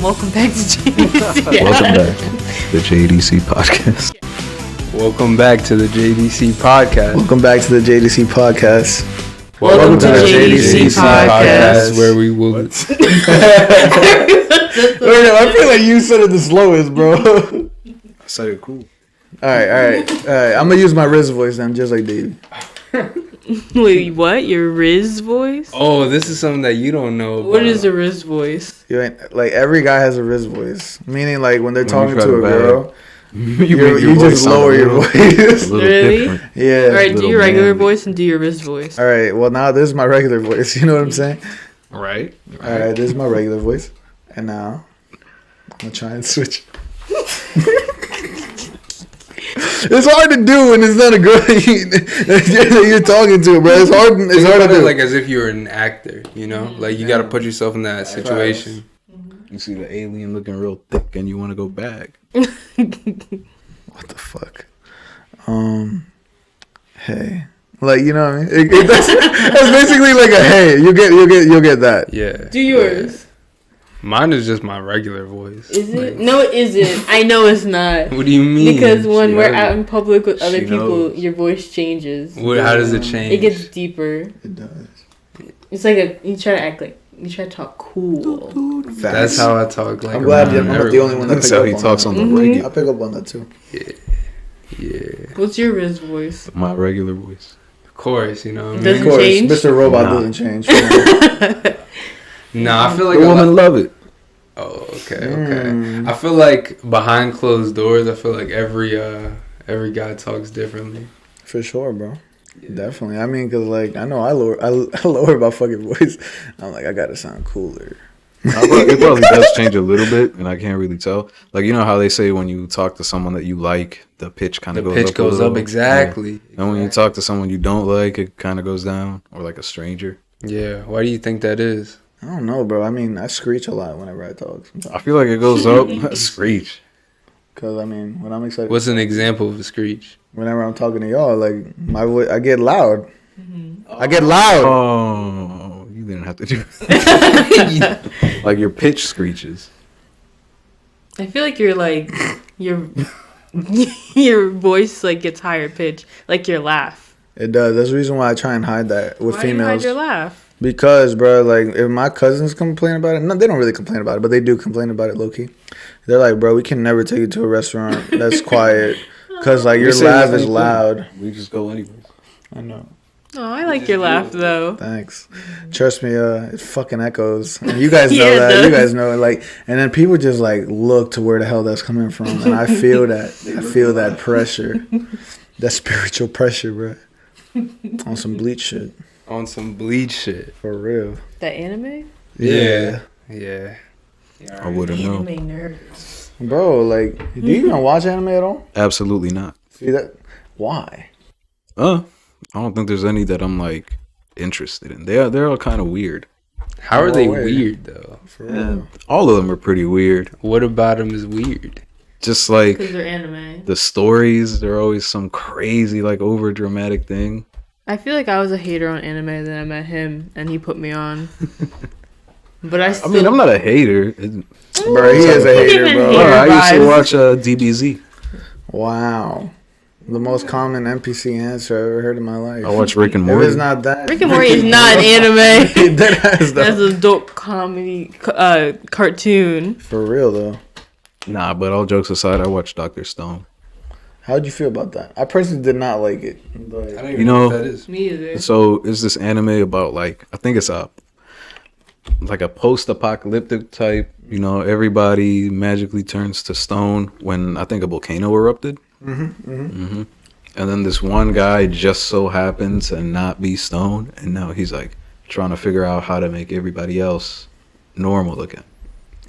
Welcome back to JDC. Welcome back to the JDC podcast. Welcome back to the JDC podcast. Welcome back to the JDC podcast. Welcome to JDC podcast. Where we will. I feel like you said it the slowest, bro. I said it cool. All right. I'm gonna use my Riz voice then, just like Davey. Wait, what? Your Riz voice? Oh, this is something that you don't know about. What is a Riz voice? You ain't like every guy has a Riz voice, meaning like when they're When talking you try to a to girl, you you just lower your voice. A little Really? different. Yeah. All right, do little your regular manly. voice and do your Riz voice. All right. Well, now this is my regular voice. You know what I'm saying? Right. All right. This is my regular voice, and now I'm gonna try and switch. It's hard to do when it's not a girl that you're talking to, bro. It's hard. It's Think hard about to it do. like as if you were an actor, you know? Like you got to put yourself in that situation. You see the alien looking real thick and you want to go back. What the fuck? Hey, like you know what I mean? That's basically like a hey. You'll get that. Yeah. Do yours. Mine is just my regular voice. Is it? Like, No, it isn't. I know it's not. what do you mean? Because when She we're knows. out in public with other She people, knows. your voice changes. How does it change? It gets deeper. It does. It's like you try to act like you try to talk cool. That's how I talk. Like I'm glad around I'm not the everyone. only one that That's pick how up he on talks that. on the Mhm. regular. I pick up on that too. Yeah. What's your Riz voice? My regular voice. Of course, you know what I Doesn't mean? Of course, change? Mr. Robot Nah. doesn't change. Nah, I feel like The a lot- women love it. Oh, okay. I feel like behind closed doors, I feel like every guy talks differently. For sure, bro. Definitely. I mean, cause like I know I lower my fucking voice. I'm like I gotta sound cooler. It probably does change a little bit, and I can't really tell. Like, you know how they say when you talk to someone that you like, the pitch kind The of goes pitch up. goes a little. up exactly. Yeah. And when you talk to someone you don't like, it kind of goes down, or like a stranger. Yeah. Why do you think that is? I don't know, bro. I mean, I screech a lot whenever I talk. I feel like it goes up. Screech. Cause I mean, when I'm excited, What's an example of a screech? whenever I'm talking to y'all, like my voice, I get loud. I get loud. Oh, you didn't have to do that. Like your pitch screeches. I feel like you're like your your voice like gets higher pitch, like your laugh. It does. That's the reason why I try and hide that with Why do you hide females. your laugh? Because, bro, like, if my cousins complain about it, no, they don't really complain about it, but they do complain about it low key. They're like, bro, we can never take you to a restaurant that's quiet because, like, your say laugh the is same loud. We just go anywhere. I know. Oh, I like your laugh though. Thanks. Trust me, it fucking echoes. And you guys know Yeah, it that. You does. guys know it. Like, and then people just, like, look to where the hell that's coming from. And I feel that. I feel that pressure. That spiritual pressure, bro. On some bleach shit. On some bleach shit. For real. That anime? Yeah. I wouldn't know. Anime nerds. Bro, like, do you even watch anime at all? Absolutely not. See that? Why? I don't think there's any that I'm like interested in. They're all kind of weird. How are they No way. weird though? For real. All of them are pretty weird. What about them is weird? Just like Because they're anime. the stories, they're always some crazy like over dramatic thing. I feel like I was a hater on anime, then I met him and he put me on. But I still. I mean, I'm not a hater. Bro, he is a hater, even bro. hater. I used to vibes. watch DBZ. Wow. The most common NPC answer I ever heard in my life. I watch Rick and If Morty. it's not that. Rick and Morty is not an anime. That has That's though. an adult comedy cartoon. For real, though. Nah, but all jokes aside, I watched Dr. Stone. How'd you feel about that? I personally did not like it. I But don't even You know know- what that is. Me either. So it's this anime about like I think it's a post-apocalyptic type. You know, everybody magically turns to stone when I think a volcano erupted. And then this one guy just so happens to not be stone, and now he's like trying to figure out how to make everybody else normal again.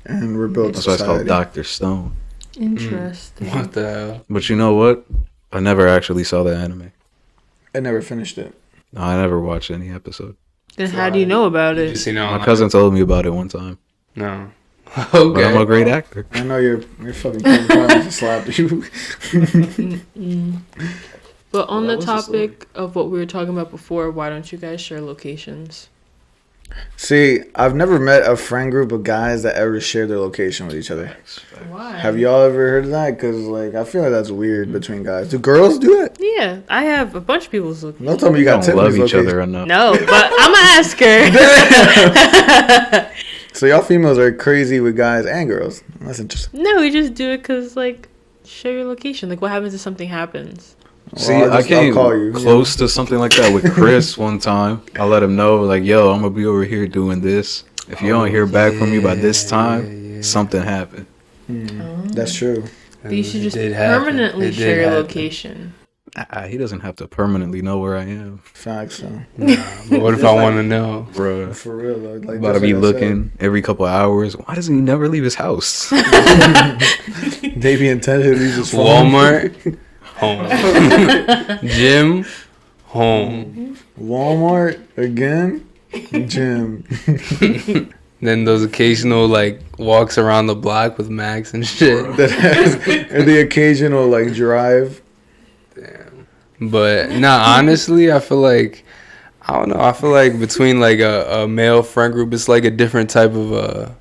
and rebuild That's why it's called society. Dr. Stone. Interesting. What the hell? But you know what? I never actually saw the anime. I never finished it. No, I never watched any episode. Then how do you know about Did you it? see My cousin told me about it one time. No. But I'm a Okay. great actor. I know your fucking cousin probably just slapped you. But on What the was the story? topic of what we were talking about before, why don't you guys share locations? See, I've never met a friend group of guys that ever share their location with each other. Why? Have y'all ever heard of that? Because, like, I feel like that's weird between guys. Do girls do it? Yeah, I have a bunch of people's location. Don't tell me you We got don't love Tiffany's each location. other enough. No, but I'm gonna ask her. So y'all females are crazy with guys and girls. That's interesting. No, we just do it because, like, share your location. Like, what happens if something happens? See, Well, I came I'll call you. close to something like that with Chris one time. I let him know, like, yo, I'm gonna be over here doing this. If you don't hear back from me by this time, something happened. That's true. But you should just It did happen. permanently It did share your happen. location. He doesn't have to permanently know where I am, Facts, so. But what if I want to know? bro. For real, though. Like, About to be looking every couple of hours. Why doesn't he never leave his house? They be intentionally just Walmart, home. Gym, home. Walmart again, gym. Then those occasional like walks around the block with Max and shit. And the occasional like drive. But nah, honestly, I feel like I don't know. I feel like between like a male friend group, it's like a different type of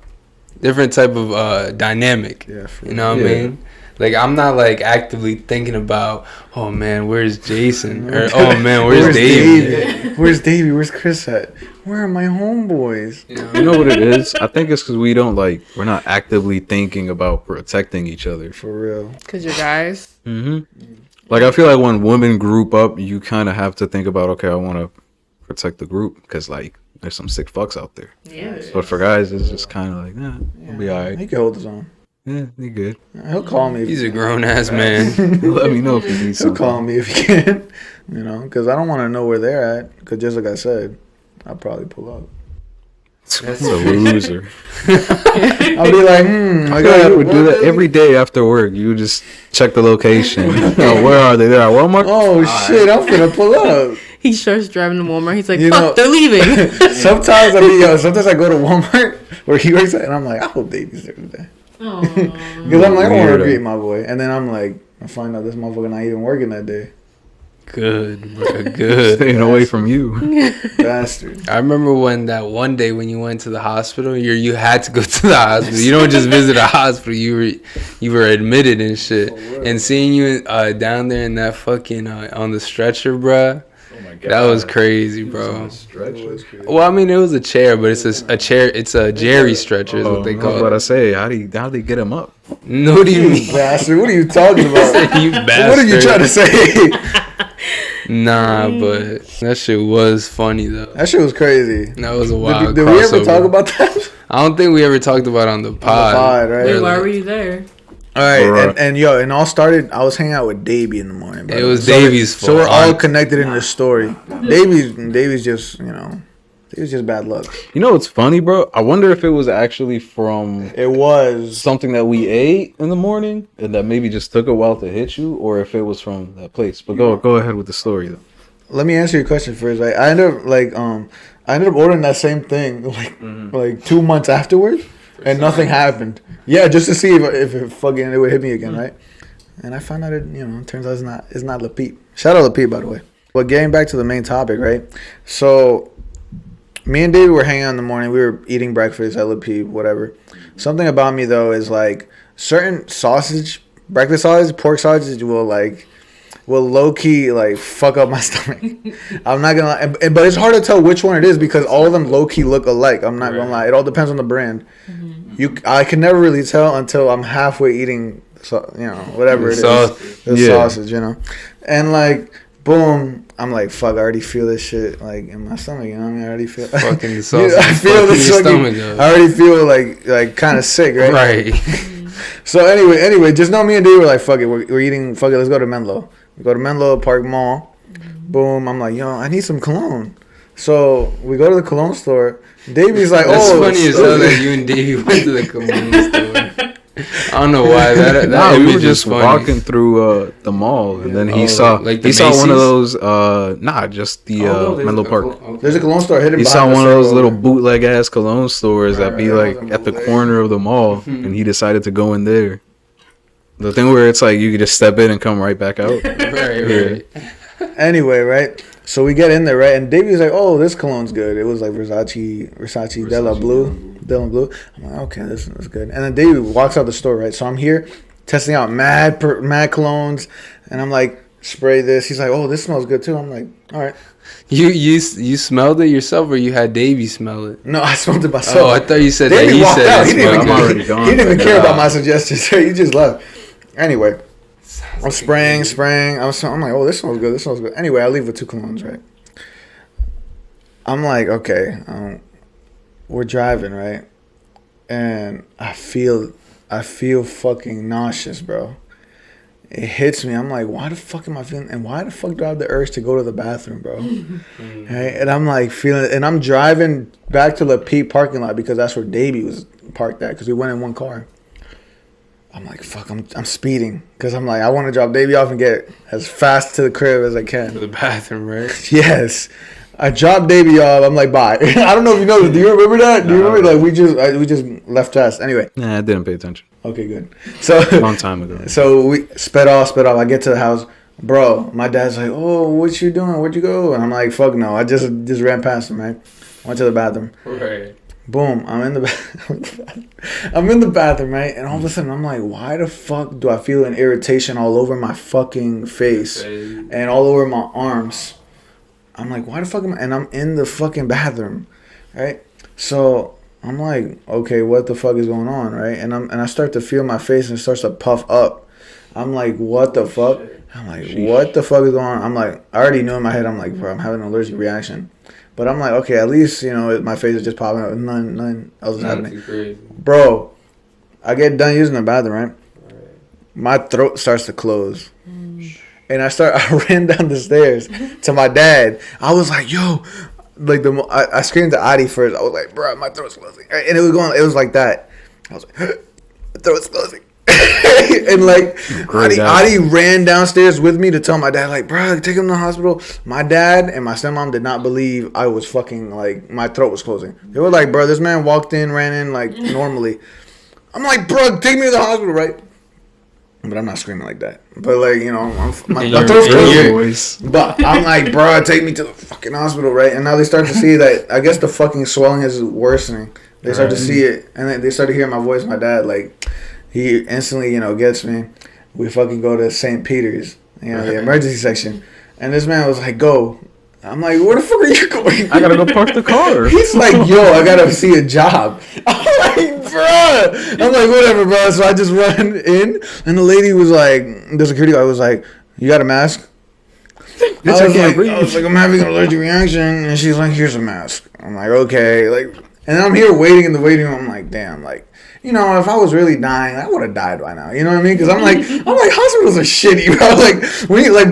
dynamic. Yeah, for You know what I mean? Like I'm not like actively thinking about, oh man, where's Jason? Or oh man, where's David? Where's Davey? Where's Chris at? Where are my homeboys? You know what it is? I think it's because we're not actively thinking about protecting each other. For real. Because you're guys. Like, I feel like when women group up, you kind of have to think about, okay, I want to protect the group because, like, there's some sick fucks out there. Yeah. But for guys, it's just kind of like, nah, we'll be all right. He can hold his own. Yeah, he good. He'll call me. He's a grown ass man. Let me know if you need He'll something. call me if he can. You know, because I don't want to know where they're at. Because just like I said, I'll probably pull up. That's a loser. I'll be like, I feel like you would do that every day after work. You would just check the location. Oh, where are they? They're at Walmart? Oh shit, I'm finna pull up. He starts driving to Walmart. He's like, You fuck, know- they're leaving. Sometimes sometimes I go to Walmart where he works at, and I'm like, I hope Davey's there today. Because I'm like, I want to Weirdo. greet my boy, and then I'm like, I find out this motherfucker not even working that day. Good, bro. Good. Staying away from you. Bastard. I remember when that one day when you went to the hospital, you had to go to the hospital. You don't just visit a hospital. You were admitted and shit. And seeing you down there in that fucking on the stretcher, bruh. Oh my God. That was crazy, bro. Stretcher. Well, I mean, it was a chair, but it's a chair. It's a Jerry stretcher, is what they I was call about to it. say, how do they get him up? No, what do you mean? Bastard. What are you talking about? You bastard. What are you trying to say? Nah, but that shit was funny though. That shit was crazy. That was a wild Did we ever crossover. talk about that? I don't think we ever talked about it on the pod. pod, right? Wait, why were you there? All right, Right. and yo, it all started. I was hanging out with Davey in the morning. Bro. It was So- Davey's fault. So we're all connected in this story. Davey's just, it was just bad luck. You know what's funny, bro? I wonder if it was actually from It was. something that we ate in the morning and that maybe just took a while to hit you, or if it was from that place. But go ahead with the story though. Let me answer your question first. Like, I ended up ordering that same thing like 2 months afterwards, and nothing happened. Yeah, just to see if it would hit me again, right? And I found out it turns out it's not Le Peep. Shout out Le Peep, by the way. But getting back to the main topic, right? So me and David were hanging out in the morning. We were eating breakfast at Le Peep, whatever. Something about me though is like certain breakfast sausage, pork sausage will low key like fuck up my stomach. I'm not gonna lie, but it's hard to tell which one it is because all of them low key look alike. I'm not gonna lie. It all depends on the brand. I can never really tell until I'm halfway eating, whatever it is, the sausage, and like boom, I'm like fuck. I already feel this shit like in my stomach. You know what I mean? I already feel Fucking the sausage. I feel this your fucking. stomach up. I already feel like kind of sick, right? Right. So anyway, just know me and Dave were like, fuck it, we're eating, fuck it, let's go to Menlo. We go to Menlo Park Mall. Boom, I'm like, yo, I need some cologne. So we go to the cologne store. Davey's like, That's oh. funny as hell that you and Davey went to the cologne store. I don't know why that Nah, we image were is just funny. walking through the mall, and then he saw like the he saw one of Macy's? those just the Menlo Park. There's a cologne store hidden He behind saw the one of those circle. little bootleg ass cologne stores that be Right, like at the corner of the mall, and he decided to go in there. The thing where it's like you could just step in and come right back out. Right. Anyway, right? So we get in there, right? And Davey was like, "Oh, this cologne's good." It was like Versace Della Blue. I'm like, "Okay, this is good." And then Davey walks out the store, right? So I'm here testing out mad colognes, and I'm like, "Spray this." He's like, "Oh, this smells good too." I'm like, "All right." You smelled it yourself, or you had Davey smell it? No, I smelled it myself. Oh, I thought you said Davey that. He walked said out. it He didn't smelled. I'm already gone. He didn't even care about my suggestions. He just left. Anyway, I'm spraying. I'm like, "Oh, this smells good. This smells good." Anyway, I leave with 2 colognes, right? I'm like, okay, we're driving, right? And I feel fucking nauseous, bro. It hits me. I'm like, why the fuck am I feeling? And why the fuck do I have the urge to go to the bathroom, bro? Right? And I'm like feeling, and I'm driving back to the Pete parking lot because that's where Davey was parked at because we went in one car. I'm like, fuck, I'm speeding because I'm like, I want to drop Davey off and get as fast to the crib as I can. To the bathroom, right? Yes. I dropped Davey off. I'm like, bye. I don't know if you know. Do you remember that? Do you remember? Like, we just left fast. Anyway. Nah, I didn't pay attention. Okay, good. So Long time ago. So we sped off. I get to the house. Bro, my dad's like, "Oh, what you doing? Where'd you go?" And I'm like, "Fuck no. I just ran past him, right? Went to the bathroom. Right. Boom. I'm in the bathroom, right? And all of a sudden, I'm like, why the fuck do I feel an irritation all over my fucking face and all over my arms? I'm like, why the fuck am I? And I'm in the fucking bathroom, right? So I'm like, okay, what the fuck is going on, right? And I start to feel my face and it starts to puff up. I'm like, what the fuck? I'm like, what the fuck is going on? I'm like, I already knew in my head, I'm like, bro, I'm having an allergic reaction. But I'm like, okay, at least, my face is just popping up. Nothing else is happening. Bro, I get done using the bathroom, right? My throat starts to close. And I ran down the stairs to my dad. I was like, yo, like I screamed to Adi first. I was like, bro, my throat's closing. And it was like that. I was like, my throat's closing. And like Adi ran downstairs with me to tell my dad, like, bro, take him to the hospital. My dad and my stepmom did not believe I was fucking, like, my throat was closing. They were like, bro, this man walked in, ran in like normally. I'm like, bro, take me to the hospital, right? But I'm not screaming like that. But like, my throat's closing. But I'm like, bro, take me to the fucking hospital, right? And now they start to see that I guess the fucking swelling is worsening. They start to see it, and then they start to hear my voice. My dad, like, he instantly, gets me. We fucking go to St. Peter's, the emergency section. And this man was like, go. I'm like, where the fuck are you going? I gotta go park the car. He's like, yo, I gotta see a job. I'm like, bruh. I'm like, whatever, bro. So I just run in, and the lady was like, the security guy was like, you got a mask? I was like, I'm having an allergic reaction. And she's like, here's a mask. I'm like, okay. Like, and I'm here waiting in the waiting room. I'm like, damn, like, if I was really dying, I would have died by now. You know what I mean? Because I'm like, hospitals are shitty, bro. Like,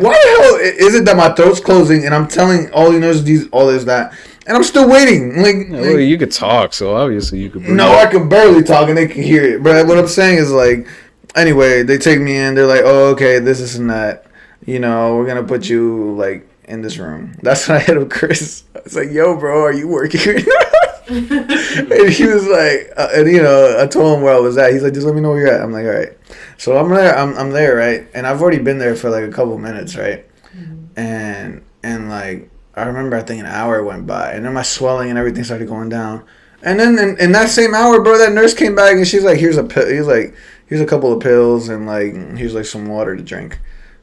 why the hell is it that my throat's closing and I'm telling all the nurses all this, that, and I'm still waiting? Well, you could talk, so obviously you could breathe. No, I can barely talk and they can hear it. But what I'm saying is, like, anyway, they take me in. They're like, oh, okay, this and that. We're going to put you, like, in this room. That's when I hit up Chris. I was like, yo, bro, are you working right now? And he was like, I told him where I was at. He's like, just let me know where you're at. I'm like, all right. So I'm there. I'm there, right? And I've already been there for like a couple minutes, right? Mm-hmm. And like I remember, I think an hour went by, and then my swelling and everything started going down. And then in that same hour, bro, that nurse came back and she's like, here's a pill. He's like, here's a couple of pills and like here's like some water to drink.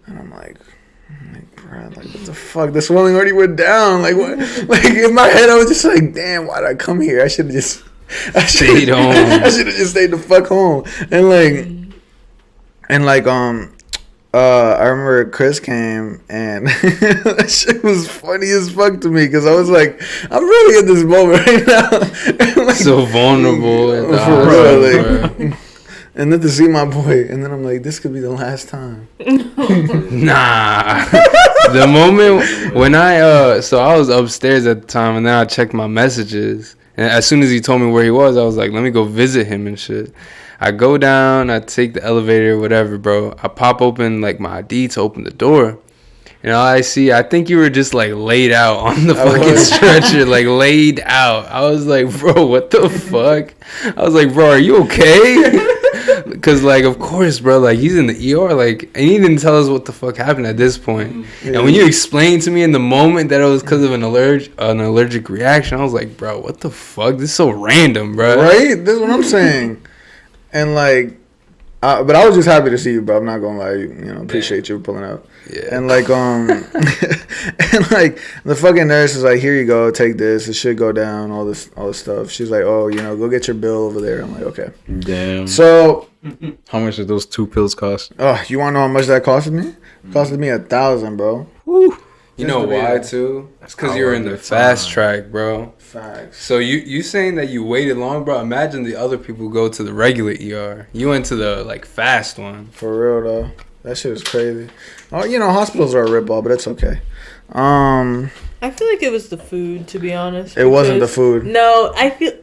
And I'm like, bro, like, what the fuck? The swelling already went down. Like, what? Like, in my head, I was just like, damn, why did I come here? I should have just stayed home. I should have just stayed the fuck home. And I remember Chris came, and that shit was funny as fuck to me, because I was like, I'm really in this moment right now. Like, so vulnerable. And then to see my boy, and then I'm like, this could be the last time. Nah. The moment when so I was upstairs at the time, and then I checked my messages. And as soon as he told me where he was, I was like, let me go visit him and shit. I go down, I take the elevator, whatever, bro. I pop open, like, my ID to open the door. And all I see, I think you were just, like, laid out on the fucking stretcher, like, laid out. I was like, bro, what the fuck? I was like, bro, are you okay? Cause like, of course, bro, like he's in the ER, like, and he didn't tell us what the fuck happened at this point. Yeah. And when you explained to me in the moment that it was because of an allergic reaction, I was like, bro, what the fuck? This is so random, bro. Right? That's what I'm saying. And like, but I was just happy to see you, bro. I'm not gonna lie, appreciate you pulling out. Yeah. And like, and like the fucking nurse is like, here you go, take this. It should go down. All this stuff. She's like, oh, go get your bill over there. I'm like, okay. Damn. So, How much did those 2 pills cost? oh, you wanna know how much that costed me? It costed me $1,000, bro. Woo. You know Just to be why there. too? It's because How you were long in the the fast time? track, bro. Facts. So you saying that you waited long, bro? Imagine the other people go to the regular ER. You went to the like fast one. For real though, that shit is crazy. Oh, hospitals are a ripoff, but it's okay. I feel like it was the food, to be honest. It wasn't the because- food. No, I feel.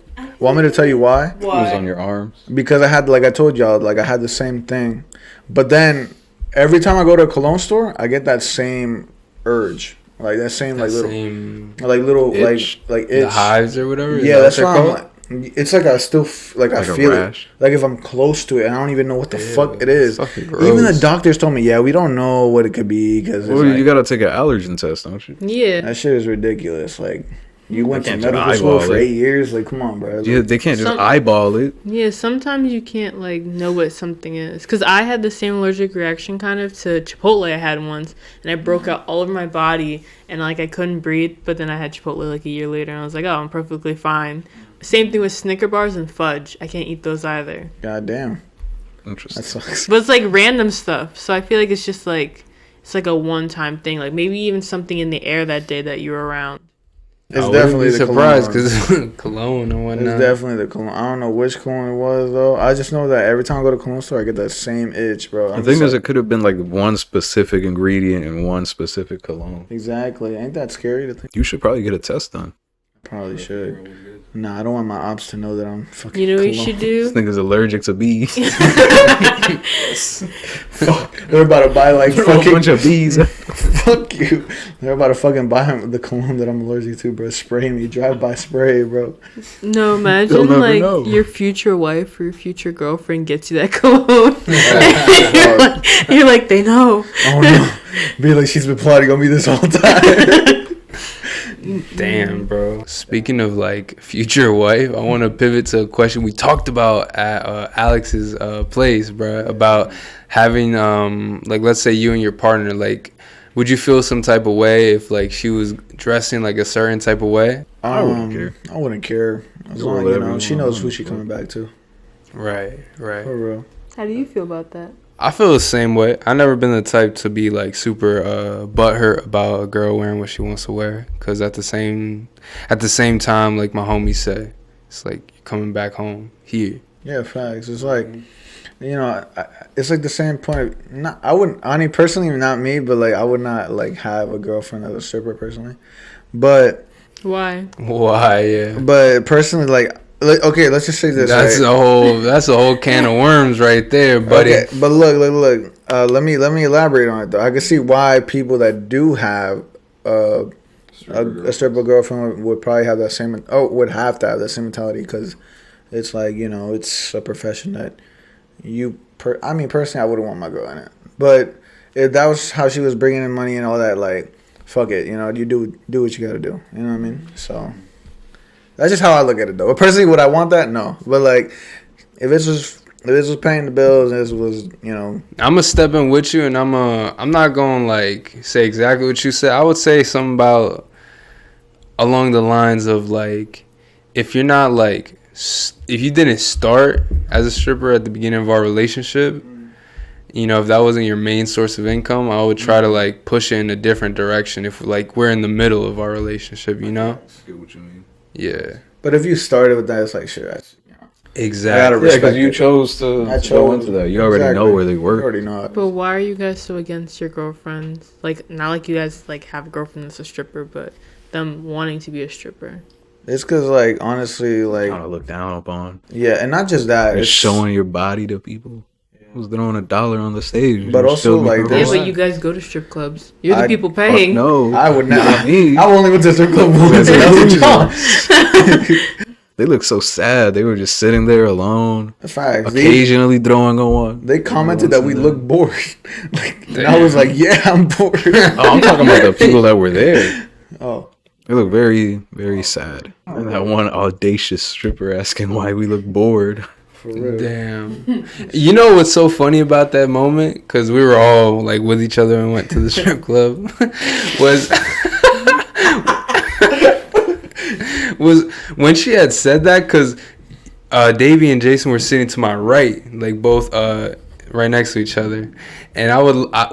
Want me to tell you why? It was Why? on your arms. Because I had, like I told y'all, like I had the same thing, but then every time I go to a cologne store, I get that same urge, like that same like little, Same like little itch. like the itch. hives or whatever. Is Yeah, that that's what why they're I'm called? like. It's like I still like I Like a feel it. rash? Like if I'm close to it, and I don't even know what the Ew, fuck it is. fucking Even the gross. doctors told me, yeah, we don't know what it could be because Well, you gotta take an allergen test, don't you? Yeah. that shit is ridiculous. Like you went to can't just medical school eyeball for it. 8 years. Like come on, bro. Yeah, they can't just Some- eyeball it. Yeah, sometimes you can't like know what something is. Cause I had the same allergic reaction kind of to Chipotle I had once, and I broke out all over my body, and like I couldn't breathe. But then I had Chipotle like a year later, and I was like, oh, I'm perfectly fine. Same thing with Snicker bars and fudge. I can't eat those either. God damn, that Interesting. sucks. But it's like random stuff, so I feel like it's just like it's like a one-time thing. Like maybe even something in the air that day that you were around. It's I definitely wouldn't be the surprised cologne. because cologne and It's whatnot. definitely the cologne. I don't know which cologne it was though. I just know that every time I go to a cologne store, I get that same itch, bro. The I'm thing just is, like, it could have been like one specific ingredient in one specific cologne. exactly. Ain't that scary to think? You should probably get a test done. Probably should. Nah, I don't want my ops to know that I'm fucking. You know what you cologne. should This do? nigga's allergic to bees. Fuck. They're about to buy like a fucking. bunch of bees. Fuck you. They're about to fucking buy the cologne that I'm allergic to, bro. Spray me, drive by spray, bro. No, They'll imagine never like know. your future wife or your future girlfriend gets you that cologne. you're like, they know. Oh no. Be like she's been plotting on me this whole time. Damn, bro. Speaking of like future wife, I want to pivot to a question we talked about at Alex's place, bro. About having like, let's say you and your partner, like, would you feel some type of way if like she was dressing like a certain type of way? I wouldn't care. I wouldn't care as Do long whatever she you knows want, who she bro. coming back to. Right, right. For real. How do you feel about that? I feel the same way. I never been the type to be like super butthurt about a girl wearing what she wants to wear. Cause at the same time, like my homies say, it's like you're coming back home here. Yeah, facts. It's like, it's like the same point. Not, I wouldn't. I mean, personally, not me, but like, I would not like have a girlfriend as a stripper personally. But Why? Why? Yeah. but personally, like okay, let's just say this. That's right? a whole can of worms right there, buddy. Okay, but look. Let me elaborate on it though. I can see why people that do have a stripper girlfriend would probably have that same. Would have to have that same mentality because it's like it's a profession that I mean, personally, I wouldn't want my girl in it. But if that was how she was bringing in money and all that, like, fuck it, you do what you gotta do. You know what I mean? So that's just how I look at it though. But personally, would I want that? No. But like, if this was paying the bills and this was, I'm gonna step in with you, and I'm not gonna like say exactly what you said. I would say something about along the lines of like, if you're not like, if you didn't start as a stripper at the beginning of our relationship, if that wasn't your main source of income, I would try to like push it in a different direction. If like we're in the middle of our relationship, I get what you mean. Yeah. but if you started with that, it's like shit. That's, Exactly. gotta Yeah, because respect you it. chose to I go chose- into that. You already exactly. know where they You work. already know it. But why are you guys so against your girlfriends? Like, not like you guys like have a girlfriend that's a stripper, but them wanting to be a stripper. It's because, like, honestly, like, Kind of look down upon. yeah, and not just that. It's It's showing your body to people. Who's throwing $1 on the stage? But You also, still be like, throwing Yeah, There's- but you guys go to strip clubs. You're the I- people Fuck paying. no. I would Not not. me. I only went to strip club once. And that was John. They looked so sad. They were just sitting there alone, Facts. occasionally throwing on one. They commented that we looked bored. Like, and I was like, yeah, I'm bored. Oh, I'm talking about the people that were there. Oh. They look very, very sad. And that one audacious stripper asking why we look bored. For real. Damn. You know what's so funny about that moment? Because we were all like with each other and went to the strip club. was when she had said that, because Davey and Jason were sitting to my right, like both right next to each other. And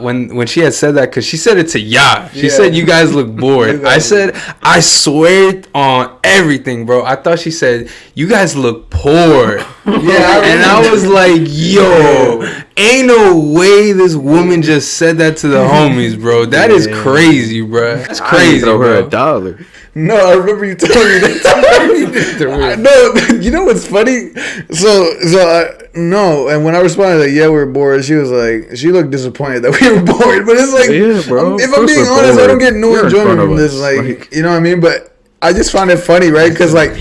when she had said that, because she said it to Ya. She said, you guys look bored. I said, I swear on everything, bro. I thought she said, you guys look poor. And I was like, yo, ain't no way this woman just said that to the homies, bro. That is crazy, bro. That's crazy, Throw her bro. $1. No, I remember you telling me that. No, you know what's funny? No, and when I responded like, yeah, we're bored, she was like, she looked disappointed that we were bored. But it's like, Yeah, bro. if Of I'm course being we're honest, I bored. don't get no You're in enjoyment front of from this. us. Like, you know what I mean? But I just found it funny, right? Because like,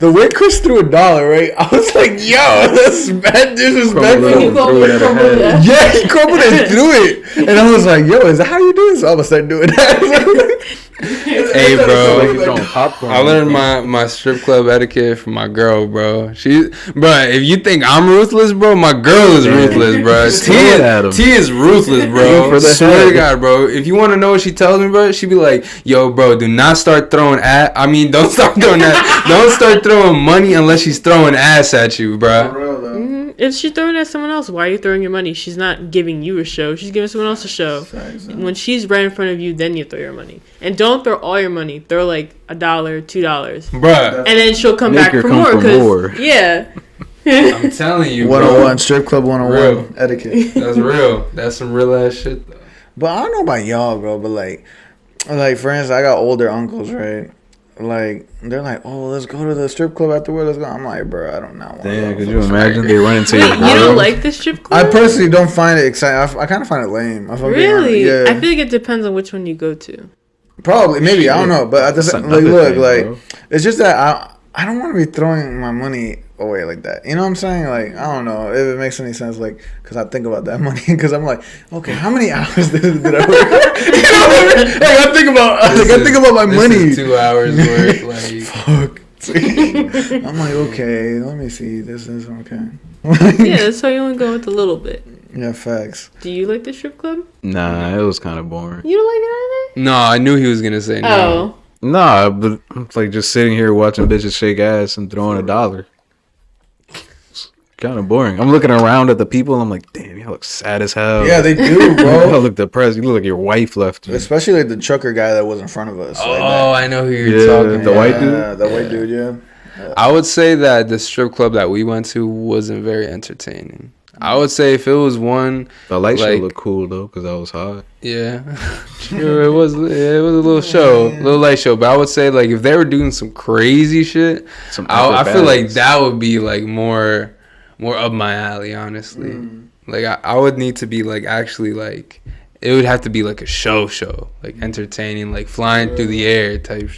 the way Chris threw $1, right? I was like, yo, that's bad disrespectful. You crumbled it. Yeah, he crumbled and threw it. And I was like, yo, is that how you do this? I'm gonna start doing that. Hey, bro. Like you're throwing popcorn. I learned my strip club etiquette from my girl, bro. Bro, if you think I'm ruthless, bro, my girl is ruthless, bro. Throw it at 'em. T is ruthless, Aim bro. for the Swear to head. God, bro. If you want to know what she tells me, bro, she be like, yo, bro, do not start throwing don't start throwing that. Don't start throwing money unless she's throwing ass at you, bro. If she's throwing at someone else, why are you throwing your money? She's not giving you a show. She's giving someone else a show. When she's right in front of you, then you throw your money. And don't throw all your money. Throw like $1, $2. Bruh, And then she'll come Make back her for come more. for 'Cause more. yeah. I'm telling you, bro. 101, strip club 101 Real. etiquette. That's real. That's some real ass shit, though. But I don't know about y'all, bro. But like for instance, I got older uncles, right? Like they're like, oh, let's go to the strip club afterward. Let's go. I'm like, bro, I don't know. Damn, could you imagine they run into Wait, your you don't girl? like the strip I club? personally don't find it exciting. I kind of find it lame. If I'm being honest. Really? Yeah. I feel like it depends on which one you go to. Probably, maybe, I don't know. But at the That's same, another like, look, thing, like bro. it's just that I don't want to be throwing my money away like that. You know what I'm saying? Like, I don't know if it makes any sense. Like, because I think about that money. Because I'm like, okay, how many hours did I work? You know what I mean? Like, I think about my This money. is 2 hours worth. Like, Fuck. I'm like, okay, let me see. This is okay. Yeah, that's why you only go with a little bit. Yeah, facts. Do you like the strip club? Nah, it was kind of boring. You don't like it no, I knew he was gonna say either? no. Oh. Nah, but it's like just sitting here watching bitches shake ass and throwing $1. Kind of boring. I'm looking around at the people. And I'm like, damn, y'all look sad as hell. Yeah, they do, Y'all bro. look depressed. You look like your wife left you. Especially like the trucker guy that was in front of us. Like Oh, I know who you're Yeah, talking the about. white dude? Yeah, the white dude, yeah. I would say that the strip club that we went to wasn't very entertaining. I would say if it was one, The light show like- looked cool though, because I was hot. yeah, sure, it was a little show, little light show. But I would say like if they were doing some crazy shit, Some I feel like acrobatics. that would be like more up my alley, honestly. Like I would need to be like actually like it would have to be like a show, like entertaining, like flying through the air type.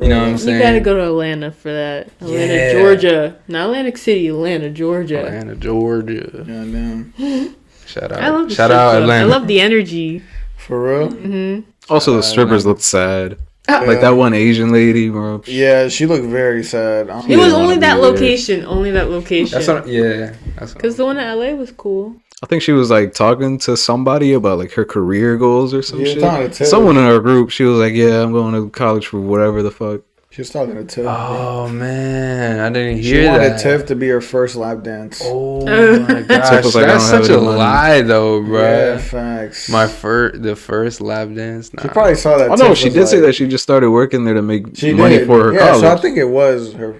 You know what I'm saying? You gotta go to Atlanta for that. Atlanta, Yeah. Georgia. Not Atlantic City, Atlanta, Georgia. Atlanta, Georgia. Yeah, damn. Shout I love out, the shout strip out club. Atlanta. I love the energy. For real? Mm-hmm. Also, the strippers looked sad. Oh. Like that one Asian lady, bro. Yeah, she looked very sad. It was didn't only wanna that be there. location. Only that location. That's what, yeah. That's what, Because the one in LA was cool. I think she was like talking to somebody about like her career goals or some Yeah, shit. talking to Tiff. Someone in our group, she was like, "Yeah, I'm going to college for whatever the fuck." She was talking to Tiff. oh man, I didn't She hear wanted that. Tiff to be her first lap dance. Oh my gosh, Tiff was like, "I that's don't have such a any money." lie though, bro. Yeah, facts. The first lap dance. Nah. She probably saw that. Oh no, Tiff she was did say like- that she just started working there to make She money did. for her yeah, college. so I think it was her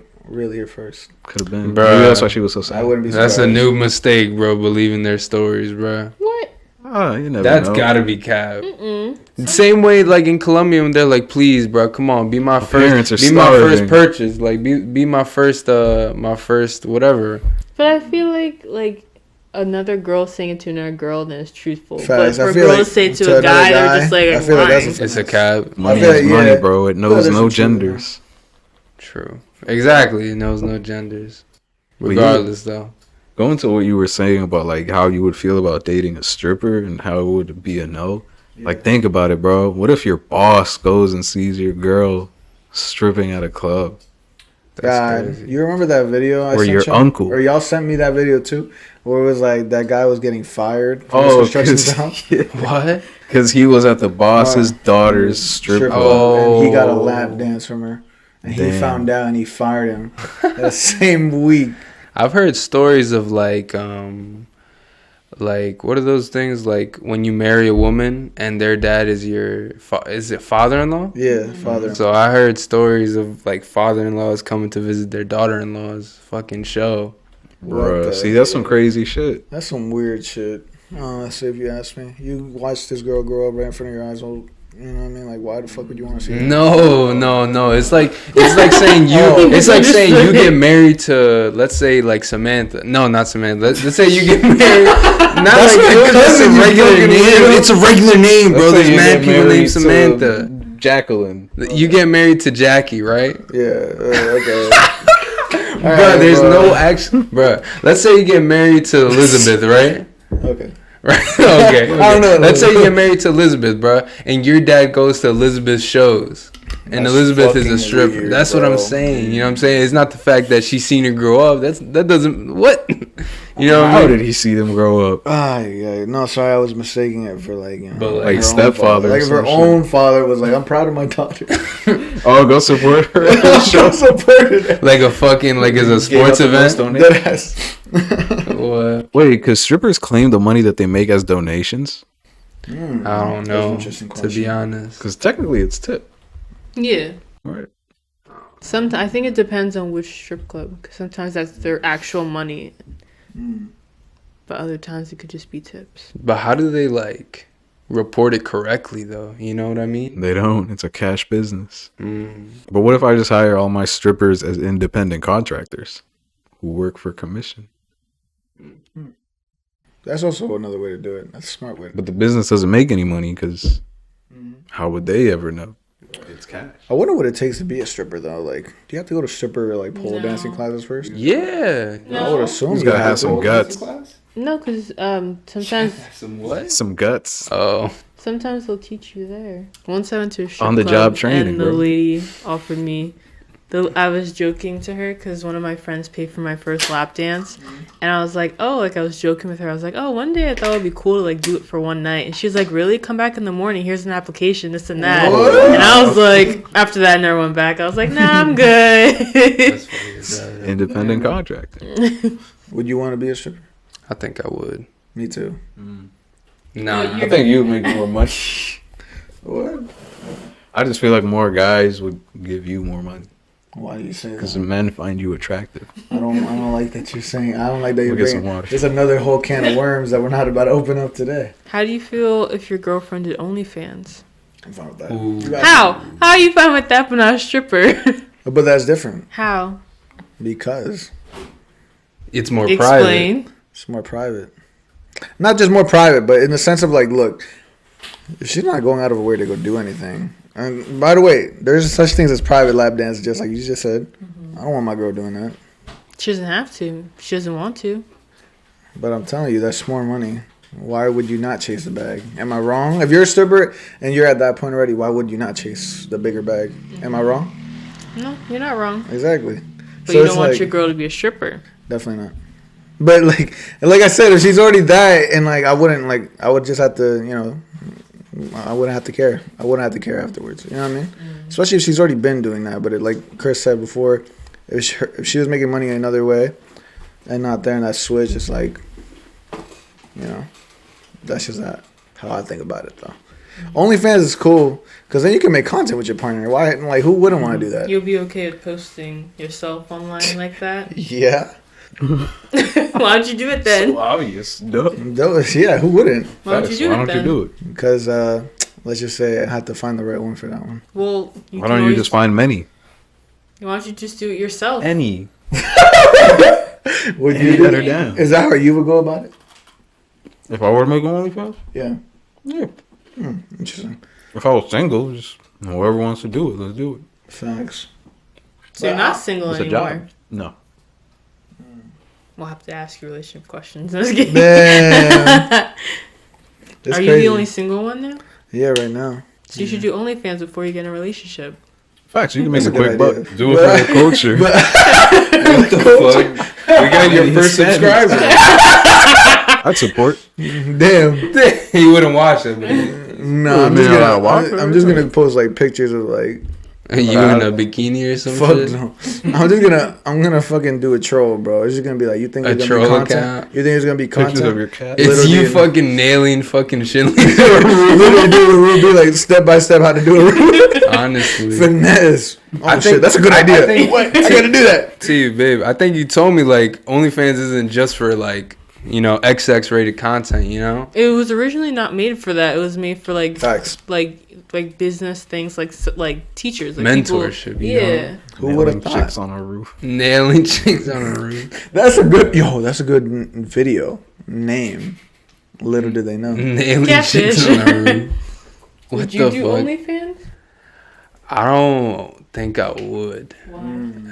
first. Could have been. Bruh. Maybe that's why she was so I sad. wouldn't be That's surprised. a new mistake, bro. Believing their stories, bro. What? Oh, you never That's know. gotta be cap. Mm-mm. Same way, like in Colombia, when they're like, "Please, bro, come on, be my parents first, are be my first starving. purchase, like be my first whatever." But I feel like another girl saying it to another girl, then it's truthful. Facts. But I for feel girls like say it to, to a another guy, guy, they're just like I feel like that's lying. a- It's a cap. Money I feel is like, money, yeah. bro. It Yeah, knows there's no some truth in there. genders. True. Exactly. It knows no genders. Well, Regardless, though. Going to what you were saying about like how you would feel about dating a stripper and how it would be a no. Like, think about it, bro. What if your boss goes and sees your girl stripping at a club? God, crazy. you remember that video I Or sent your y'all? uncle. Or y'all sent me that video too, where it was like that guy was getting fired from his construction job. What? Because he was at the boss's daughter's strip club. And he got a Oh. lap dance from her. And he Damn. found out and he fired him that same week. I've heard stories of like what are those things like when you marry a woman and their dad is your is it father-in-law? Yeah, father. So I heard stories of like father-in-laws coming to visit their daughter-in-law's fucking show. Bruh, see, that's some crazy shit. That's some weird shit. Let's see if you ask me. You watch this girl grow up right in front of your eyes. Well, you know what I mean? Like, why the fuck would you want to see that? No. It's like saying it's like saying you get married to, let's say, like Samantha. No, not Samantha. Let's say you get married. Not That's like my it's a cousin, you regular fucking name. weirdo. It's a regular name, bro. Let's say There's you mad get people married named to Samantha. Jacqueline. You get married to Jackie, right? Yeah, okay. Bro, there's no action. Bro, let's say you get married to Elizabeth, right? Okay. Right. Okay. I don't know. Let's say you get married to Elizabeth, bro, and your dad goes to Elizabeth's shows, and That's Elizabeth is a fucking stripper. weird, That's what I'm bro. saying. You know what I'm saying? It's not the fact that she's seen her grow up. That doesn't what. You know what I How mean? did he see them grow up? Yeah. No, sorry, I was mistaking it for like, you know, But, like, Like her own stepfather father. or Like if her some shit. own father was like, I'm proud of my daughter. Oh, go support her. Show support it. Like a fucking like as a Gave out sports the most event. donation. Deadass. What? Wait, because strippers claim the money that they make as donations? I don't That's an know. interesting To be question. honest. Because technically it's tip. Yeah. Right. I think it depends on which strip club. Because sometimes that's their actual money. But other times it could just be tips. But how do they like report it correctly though? You know what I mean? They don't. It's a cash business. Mm. But what if I just hire all my strippers as independent contractors who work for commission? That's also another way to do it. That's a smart way. But the business doesn't make any money because how would they ever know? It's cash. I wonder what it takes to be a stripper though. Like, do you have to go to stripper like pole No. dancing classes first? Yeah. I would assume He's you gotta have have to. some guts. No, because sometimes Some what? Some guts. Oh. sometimes they'll teach you there. Once I went to a strip On the club job training, and the bro. lady offered me. I was joking to her because one of my friends paid for my first lap dance, and I was like, oh, like I was joking with her. I was like, oh, one day I thought it'd be cool to like do it for one night, and she was like, really? Come back in the morning. Here's an application, this and that. What? And I was like, after that, I never went back. I was like, nah, I'm good. That's funny as hell. Independent contractor. Would you want to be a stripper? I think I would. Me too. Nah. I think you'd make more money. What? I just feel like more guys would give you more money Why do you say because that? the men find you attractive. I don't like that you're saying. I don't like that you're We'll get some bringing. water. There's another whole can of worms that we're not about to open up today. How do you feel if your girlfriend did OnlyFans? I'm fine with that. Ooh. You guys- How? How are you fine with that but not a stripper? But that's different How? because It's more private. Explain. it's more private. Not just more private, but in the sense of like, look, if she's not going out of her way to go do anything. And by the way, there's such things as private lap dances, just like you just said. I don't want my girl doing that. She doesn't have to. She doesn't want to. But I'm telling you, that's more money. Why would you not chase the bag? Am I wrong? If you're a stripper and you're at that point already, why would you not chase the bigger bag? Am I wrong? No, you're not wrong. Exactly. But you don't want your girl to be a stripper. Definitely not. But like I said, if she's already that, and like I would just have to, you know, I wouldn't have to care. I wouldn't have to care afterwards. You know what I mean? Especially if she's already been doing that. But like Chris said before, if she was making money another way, and not there in that switch, it's like, you know, that's just that how I think about it though. OnlyFans is cool because then you can make content with your partner. Why? Like, who wouldn't want to do that? You'll be okay with posting yourself online like that? Yeah. Why don't you do it then? obvious. Duh. Yeah, who wouldn't? Why don't you do Why it don't then? you do it? Because let's just say I had to find the right one for that one. Well, Why don't you just find many? Why don't you just do it yourself? Any. Would Any you that are down. Is that how you would go about it? If I were to make an OnlyFans? Yeah. Yeah. Interesting. If I was single, just whoever wants to do it, let's do it. Facts. So you're not single It's a anymore. job. No. We'll have to ask you relationship questions. I'm just kidding. Damn. It's Are you crazy. the only single one now? Yeah, right now. So you should do OnlyFans before you get in a relationship. Facts, you can make That's a a good quick idea. buck. Do it for the culture. What the fuck? We got your first subscriber. I'd support. Damn. He wouldn't watch it, but No, I'm Man, just I gonna. walk I'm just gonna post like pictures of like. you in a bikini or some Fuck shit? no. I'm gonna fucking do a troll, bro. It's just gonna be like, you think A it's gonna be troll content? account? You think it's gonna be Pictures content? of your cat. It's Literally you in- fucking nailing fucking shit. Literally do a rule, be like step by step how to do a rule. Honestly. Finesse. Oh I shit, think- that's a good I idea. think- What? I gotta do that. See, babe, I think you told me like OnlyFans isn't just for like, you know, XX rated content, you know? It was originally not made for that. It was made for like Facts. like business things, like teachers, like Mentorship, People, you know? yeah. Who would have Nailing chicks thought? on a roof. Nailing chicks on a roof. That's a good video name. Little did they know. Nailing Catfish. chicks on a roof. What Would you the do fuck? OnlyFans? I don't think I would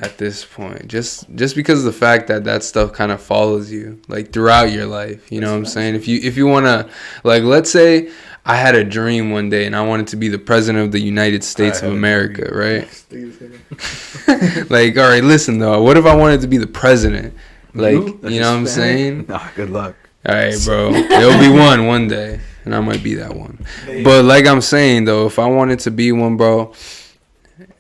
at this point. Just because of the fact that that stuff kind of follows you like throughout your life. You know what I'm saying? If you want to, like, let's say I had a dream one day and I wanted to be the president of the United States of America, right? Like, all right, listen though. What if I wanted to be the president? Like, you know what I'm saying? Nah, good luck. All right, bro. There'll be one day, and I might be that one. But like I'm saying though, if I wanted to be one, bro,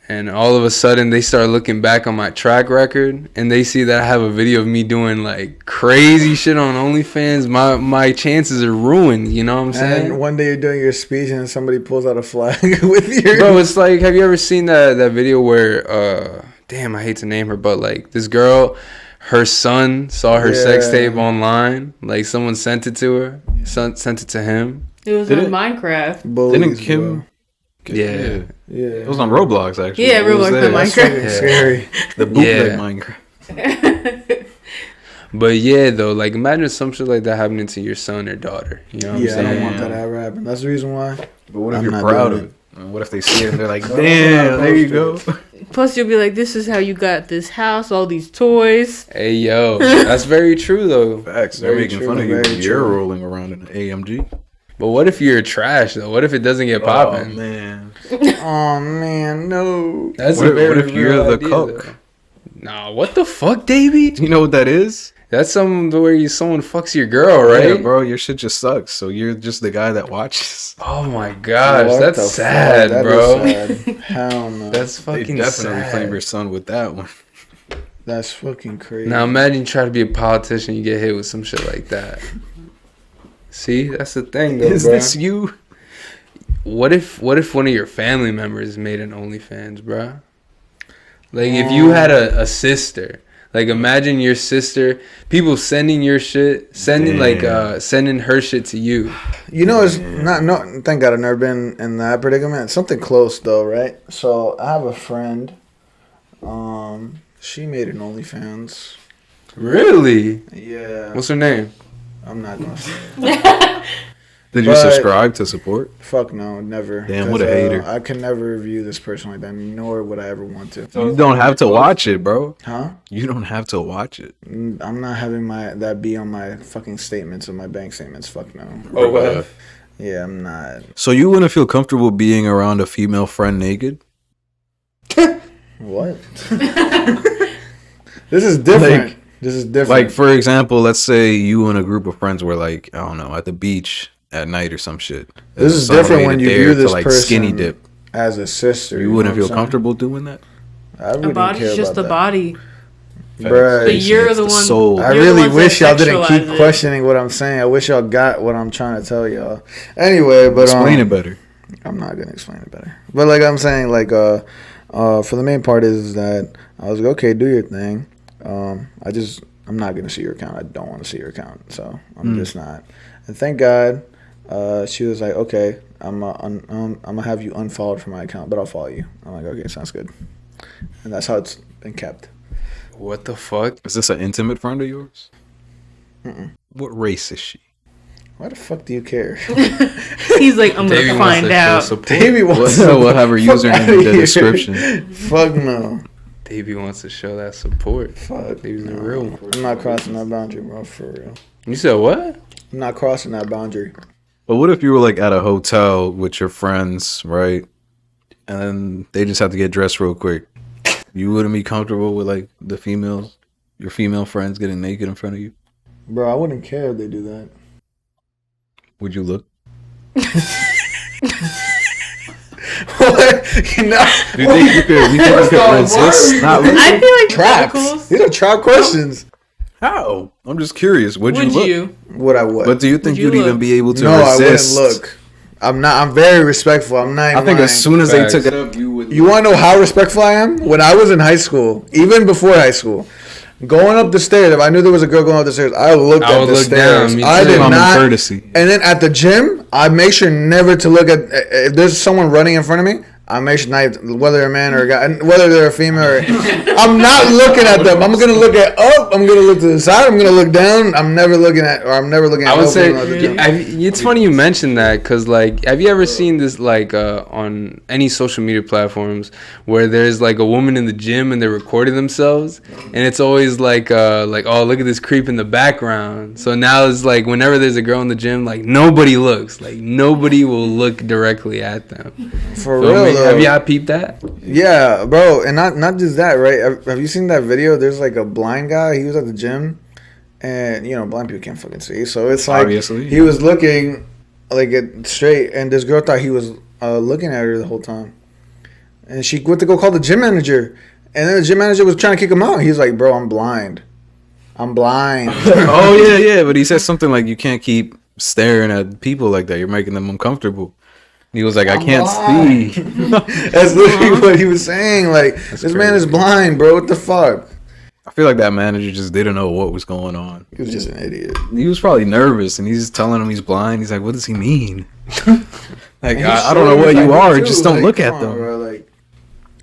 and all of a sudden they start looking back on my track record and they see that I have a video of me doing like crazy shit on OnlyFans, my chances are ruined. You know what I'm saying? And one day you're doing your speech and somebody pulls out a flag with your. Bro, it's like, have you ever seen that video where damn, I hate to name her, but like this girl, her son saw her sex tape online. Like someone sent it to her, sent it to him. It was Did on it? Minecraft. Bullies, Didn't Kim? bro. Yeah. Yeah. It was on Roblox actually. Yeah, It was Roblox, there. the That's Minecraft. fucking Yeah. scary. The bootleg Yeah. Minecraft. But yeah, though, like imagine some shit like that happening to your son or daughter. You know what I'm Yeah, I saying? don't want that to ever happen. That's the reason why. But what if I'm you're not proud doing of it? And what if they see it and they're like, damn, there you go. Plus, you'll be like, "This is how you got this house, all these toys." Hey, yo, that's very true though. Facts. They're Very making true, fun of you very when you're true. rolling around in an AMG. But what if you're trash though? What if it doesn't get Oh, popping? man. Oh man, no. That's What a if- very what if you're real the idea, cook? though. Nah, what the fuck, Davey? Do you know what that is? That's something where someone fucks your girl, right? Yeah, bro, your shit just sucks. So you're just the guy that watches. Oh my gosh, What that's the sad, fuck? That bro. is sad. Hell no. That's They fucking definitely sad. flame your son with that one. That's fucking crazy. Now imagine you try to be a politician, you get hit with some shit like that. See, that's the thing, though, Is bro. this you? What if one of your family members made an OnlyFans, bro? Like if you had a sister, like imagine your sister, people sending your shit, sending sending her shit to you. You know, it's not. No, thank God I've never been in that predicament. It's something close though, right? So I have a friend. She made an OnlyFans. Really? Yeah. What's her name? I'm not gonna say it. Did you But- subscribe to support? Fuck no, never. Damn, what a 'Cause, hater. I can never review this person like that, nor would I ever want to. You don't have to watch it, bro. Huh? You don't have to watch it. I'm not having that be on my fucking statements, on my bank statements. Fuck no. Oh, what? Yeah, I'm not. So you wouldn't feel comfortable being around a female friend naked? What? This is different. Like- This is different. Like, for example, let's say you and a group of friends were like, I don't know, at the beach at night or some shit. This is Some different made when it you there view to, this like, person skinny dip. as a sister. You know wouldn't what feel I'm comfortable doing that? saying? I A wouldn't body's care just about a that. body. Bruh, But you're the one. soul. I you're the really ones wish that y'all didn't keep sexualize it. questioning what I'm saying. I wish y'all got what I'm trying to tell y'all. Anyway, but Explain it better. I'm not gonna explain it better. But like I'm saying, like for the main part is that I was like, okay, do your thing. I'm not gonna see your account. I don't want to see your account, so I'm just not. And thank God, she was like, okay, I'm gonna have you unfollowed from my account, but I'll follow you. I'm like, okay, sounds good. And that's how it's been kept. What the fuck? Is this an intimate friend of yours? What race is she? Why the fuck do you care? He's like, I'm Davey gonna wants find to show out. support. Davey wants We'll to have her fuck username outta in the here. description. Fuck no. Davey wants to show that support. Fuck. Davey's a real one. I'm not crossing that boundary, bro. For real. You said what? I'm not crossing that boundary. But what if you were like at a hotel with your friends, right? And then they just have to get dressed real quick. You wouldn't be comfortable with like the females, your female friends getting naked in front of you? Bro, I wouldn't care if they do that. Would you look? What? You know, Do you think you could resist? Not looking? I feel like traps. tentacles. These are trap questions. How? I'm just curious. Would Would you look? you? What I would. But do you think Would you you'd even look? be able to No, resist? I wouldn't look. I'm not. I'm very respectful. I'm not. I think as soon as Facts. they took it up, you would. You want to know how respectful I am? When I was in high school, even before high school, going up the stairs, if I knew there was a girl going up the stairs, I looked I at would the look stairs. down, me I too. did Common not. courtesy. And then at the gym, I make sure never to look at. If there's someone running in front of me, I make sure not, whether they're a man or a guy, and whether they're a female or. I'm not looking at them. I'm gonna look at up. I'm gonna look to the side. I'm gonna look down. I'm never looking at. I would say at the gym. it's funny you mentioned that because like have you ever seen this like on any social media platforms where there's like a woman in the gym and they're recording themselves and it's always like oh look at this creep in the background, so now it's like whenever there's a girl in the gym like nobody looks, like nobody will look directly at them. For Feel real me? though. Have y'all peeped that? Yeah, bro, and not just that, right? Have you seen that video? There's like a blind guy. He was at the gym, and you know, blind people can't fucking see, so it's like Obviously. he was looking like it straight, and this girl thought he was looking at her the whole time, and she went to go call the gym manager, and then the gym manager was trying to kick him out. He's like, "Bro, I'm blind. I'm blind." Oh yeah, but he said something like you can't keep staring at people like that. You're making them uncomfortable. He was like, I can't see. That's literally what he was saying. Like, this man is blind, bro. What the fuck? I feel like that manager just didn't know what was going on. He was just an idiot. He was probably nervous, and he's telling him he's blind. He's like, what does he mean? Like, I don't know what you are. Just don't look at them. Bro. Like,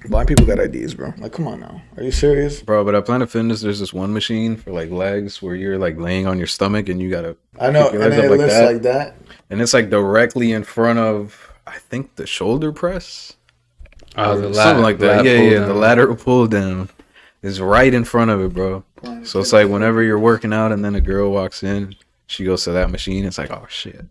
blind people got IDs, bro. Like, come on now. Are you serious? Bro, but at Planet Fitness, there's this one machine for like legs where you're like laying on your stomach and you gotta. I know, kick your and legs then up it lifts like that. And it's like directly in front of, I think, the shoulder press. Oh, Something like that. Yeah. The lateral pull down is right in front of it, bro. So it's like whenever you're working out and then a girl walks in, she goes to that machine. It's like, oh shit.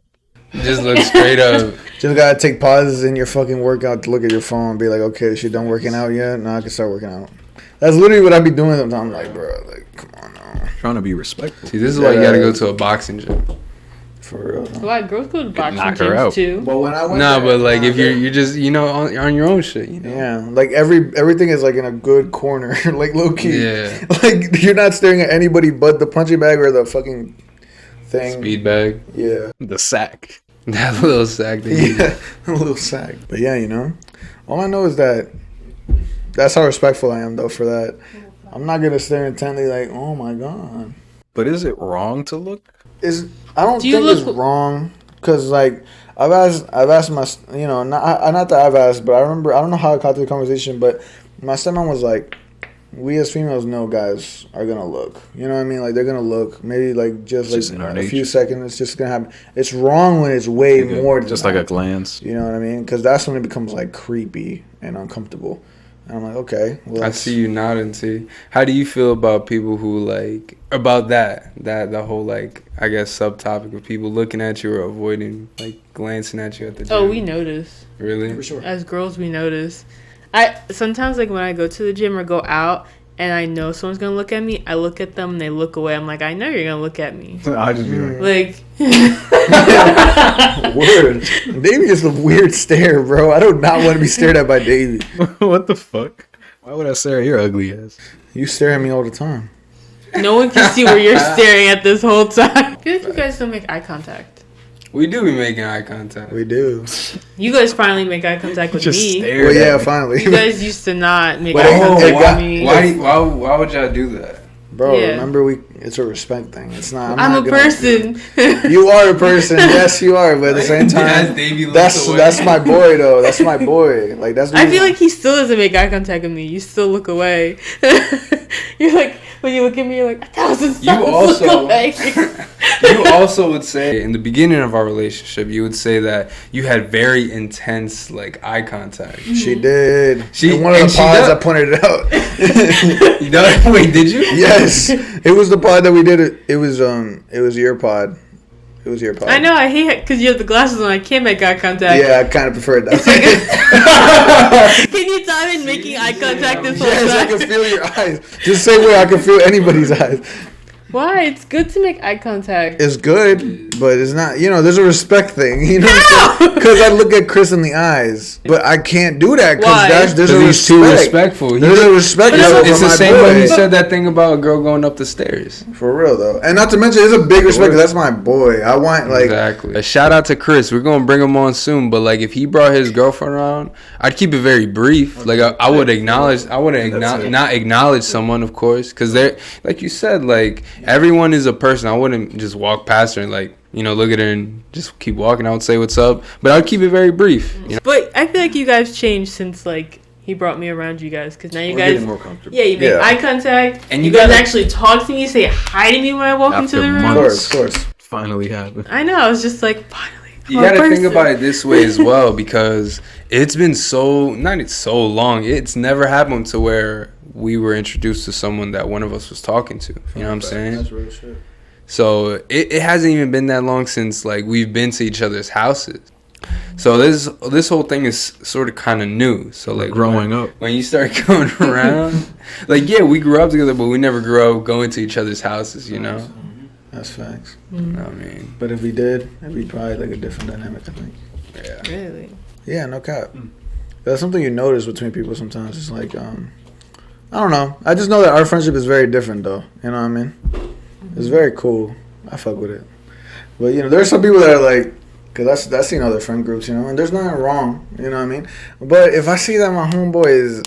Just look straight up. Just gotta take pauses in your fucking workout to look at your phone and be like, okay, is she done working out yet? Now I can start working out. That's literally what I be doing sometimes. I'm like, bro, like, come on now. Trying to be respectful. See, this is why you gotta go to a boxing gym. For real. Though. Why girls go to boxing knock her out. gyms too? But when I went No, there, but like if you're just on your own shit, you know. yeah, like everything is like in a good corner, like low key. Yeah. Like you're not staring at anybody but the punching bag or the fucking thing. Speed bag. Yeah. The sack. That little sack that you Yeah, a little sack. But yeah, you know, all I know is that's how respectful I am though for that. I'm not gonna stare intently like, oh my god. But is it wrong to look? I don't Do you think it's look- wrong because like I've asked my, you know, not that I've asked, but I remember, I don't know how I got to the conversation, but my stepmom was like, we as females know guys are gonna look, you know what I mean, like they're gonna look, maybe like just in our a nature. few seconds, it's just gonna happen. It's wrong when it's way more than Just that. like a glance. You know what I mean? Because that's when it becomes like creepy and uncomfortable. And I'm like, okay. Well, I see you nodding. See, how do you feel about people who like about that the whole like I guess subtopic of people looking at you or avoiding like glancing at you at the gym? Oh, we notice. Really? For sure. As girls, we notice. I sometimes like when I go to the gym or go out and I know someone's gonna look at me, I look at them and they look away. I'm like, I know you're gonna look at me. I just be like, Like, Word. Davey is a weird stare, bro. I do not want to be stared at by Davey. what the fuck? Why would I stare at your ugly ass? You stare at me all the time. no one can see where you're staring at this whole time. I feel like you guys don't make eye contact. We do be making eye contact. We do. You guys finally make eye contact with Just me. stare. Well, yeah, me. finally. You guys used to not make But eye it contact got- with me. Why would y'all do that? Bro, Yeah. remember it's a respect thing. It's not. I'm not a gonna- person. You are a person. Yes, you are. But at the same time, Davey looks that's away. that's my boy though. That's my boy. Like that's. I feel like he still doesn't make eye contact with me. You still look away. You're like, when you look at me, you're like, 1,000 steps You also, away. you also would say in the beginning of our relationship, you would say that you had very intense like eye contact. She did. She- In one of and the she pods, does- I pointed it out. You know? Wait, did you? Yes, it was the pod that we did. It was your pod. It was your pod. I know, I hate it because you have the glasses on. I can't make eye contact. Yeah, I kind of preferred that. Can you tell I've been making eye contact this whole Yes, I time? can feel your eyes. Just same way I can feel anybody's eyes. Why? It's good to make eye contact. It's good, but it's not. You know, there's a respect thing. You know, because I look at Chris in the eyes, but I can't do that Why? because there's a He's respect. too respectful. There's a respect level It's for the my same boy. way you said that thing about a girl going up the stairs. For real though, and not to mention, there's a big respect. 'Cause that's my boy. I want like. Exactly. A shout out to Chris. We're gonna bring him on soon. But like, if he brought his girlfriend around, I'd keep it very brief. Like, I would acknowledge. I wouldn't not acknowledge someone, of course, because they're like you said. Like, everyone is a person. I wouldn't just walk past her and like, you know, look at her and just keep walking. I would say what's up, but I'd keep it very brief. You know? But I feel like you guys changed since, like, he brought me around you guys. Because now you We're guys... getting more comfortable. Yeah, you make Yeah. eye contact. And you you guys gotta- actually talk to me, say hi to me when I walk into After the room. months. Of course. Finally happened. I know. I was just like, finally. You I'm a gotta think person. about it this way as well, because it's been not so long. It's never happened to where we were introduced to someone that one of us was talking to. You know what I'm saying? That's real shit. So it hasn't even been that long since like we've been to each other's houses. So this whole thing is sort of kind of new. So like Growing up. when you start going around, like yeah, we grew up together, but we never grew up going to each other's houses. You know, That's facts. I mean, But if we did, it'd be probably like a different dynamic. I think. yeah. Really? Yeah, no cap. That's something you notice between people sometimes. It's like, I don't know. I just know that our friendship is very different, though. You know what I mean? It's very cool. I fuck with it. But, you know, there's some people that are like, because I've seen other friend groups, you know, and there's nothing wrong. You know what I mean? But if I see that my homeboy is,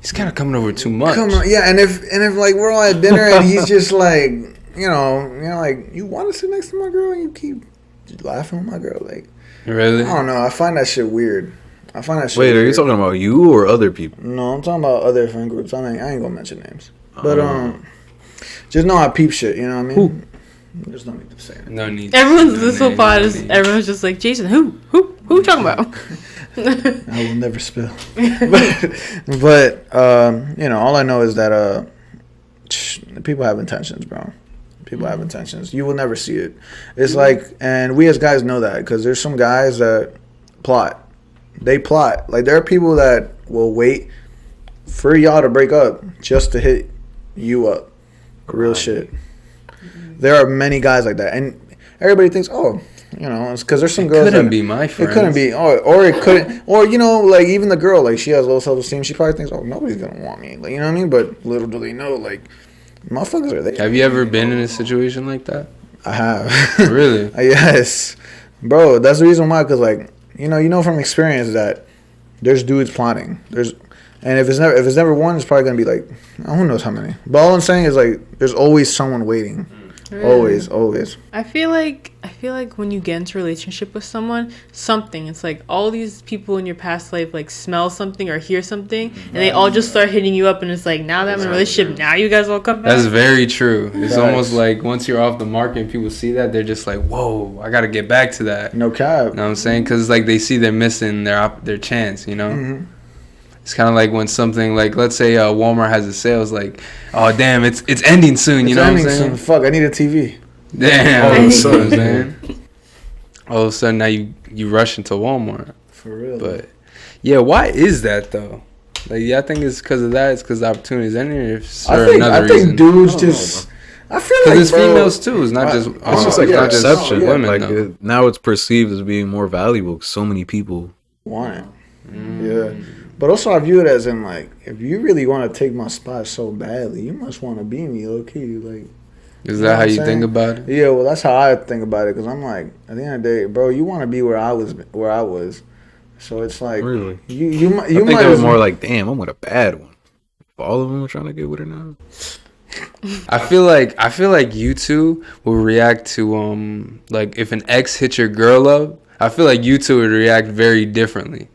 He's kind of coming over too much. come on, yeah, and if like we're all at dinner and he's just like, you know, like, you want to sit next to my girl and you keep laughing with my girl, like, Really? I don't know. I find that shit weird. Wait, are you weird. talking about you or other people? No, I'm talking about other friend groups. I ain't gonna mention names. But just know I peep shit, you know what I mean? There's no need to say it. No need. Everyone's no this whole need, pod no is need. everyone's just like, Jason, who you talking about? I will never spill. but you know, all I know is that people have intentions, bro. People have intentions. You will never see it. It's like, and we as guys know that because there's some guys that plot. They plot. Like there are people that will wait for y'all to break up just to hit you up. Real shit. There are many guys like that, and everybody thinks, oh, you know, it's because there's some girls Couldn't that be my friend. it couldn't be, or it couldn't, or you know, like even the girl, like she has low self-esteem. She probably thinks, oh, nobody's gonna want me, like you know what I mean. But little do they know, like motherfuckers are there. Have you ever been in a situation like that? I have. Really? Yes, bro. That's the reason why. Cause like you know from experience that there's dudes plotting. And if it's never one, it's probably gonna be like who knows how many. But all I'm saying is like there's always someone waiting. Always. I feel like when you get into a relationship with someone, it's like all these people in your past life like smell something or hear something, and they all just start hitting you up, and it's like now that I'm in a relationship, now you guys all come back. That's very true. It's Facts. almost like once you're off the market and people see that, they're just like, whoa, I got to get back to that. No cap. You know what I'm saying? Because like they see they're missing their chance, you know? Mm-hmm. It's kind of like when something like, let's say Walmart has a sale, it's like, oh, damn, it's ending soon, you know what I'm saying? Fuck, I need a TV. Damn. All of a You know sudden, what I'm saying? All of a sudden now you rush into Walmart. For real. But yeah, why is that though? Like, yeah, I think it's because of that. It's because the opportunities in there. I think dudes just. I feel like Because it's bro, females too. It's not just. It's just like yeah, perception. yeah, Like though. now it's perceived as being more valuable. 'Cause so many people. want it. Yeah. But also I view it as in like if you really want to take my spot so badly, you must want to be me low key. Like Is know that what how I'm you saying? think about it? yeah, well that's how I think about it because I'm like at the end of the day, bro, you want to be where I was. So it's like Really? you might I think might it was as- more like, damn, I'm with a bad one. If all of them are trying to get with her now. I feel like you two will react to like if an ex hit your girl up. I feel like you two would react very differently.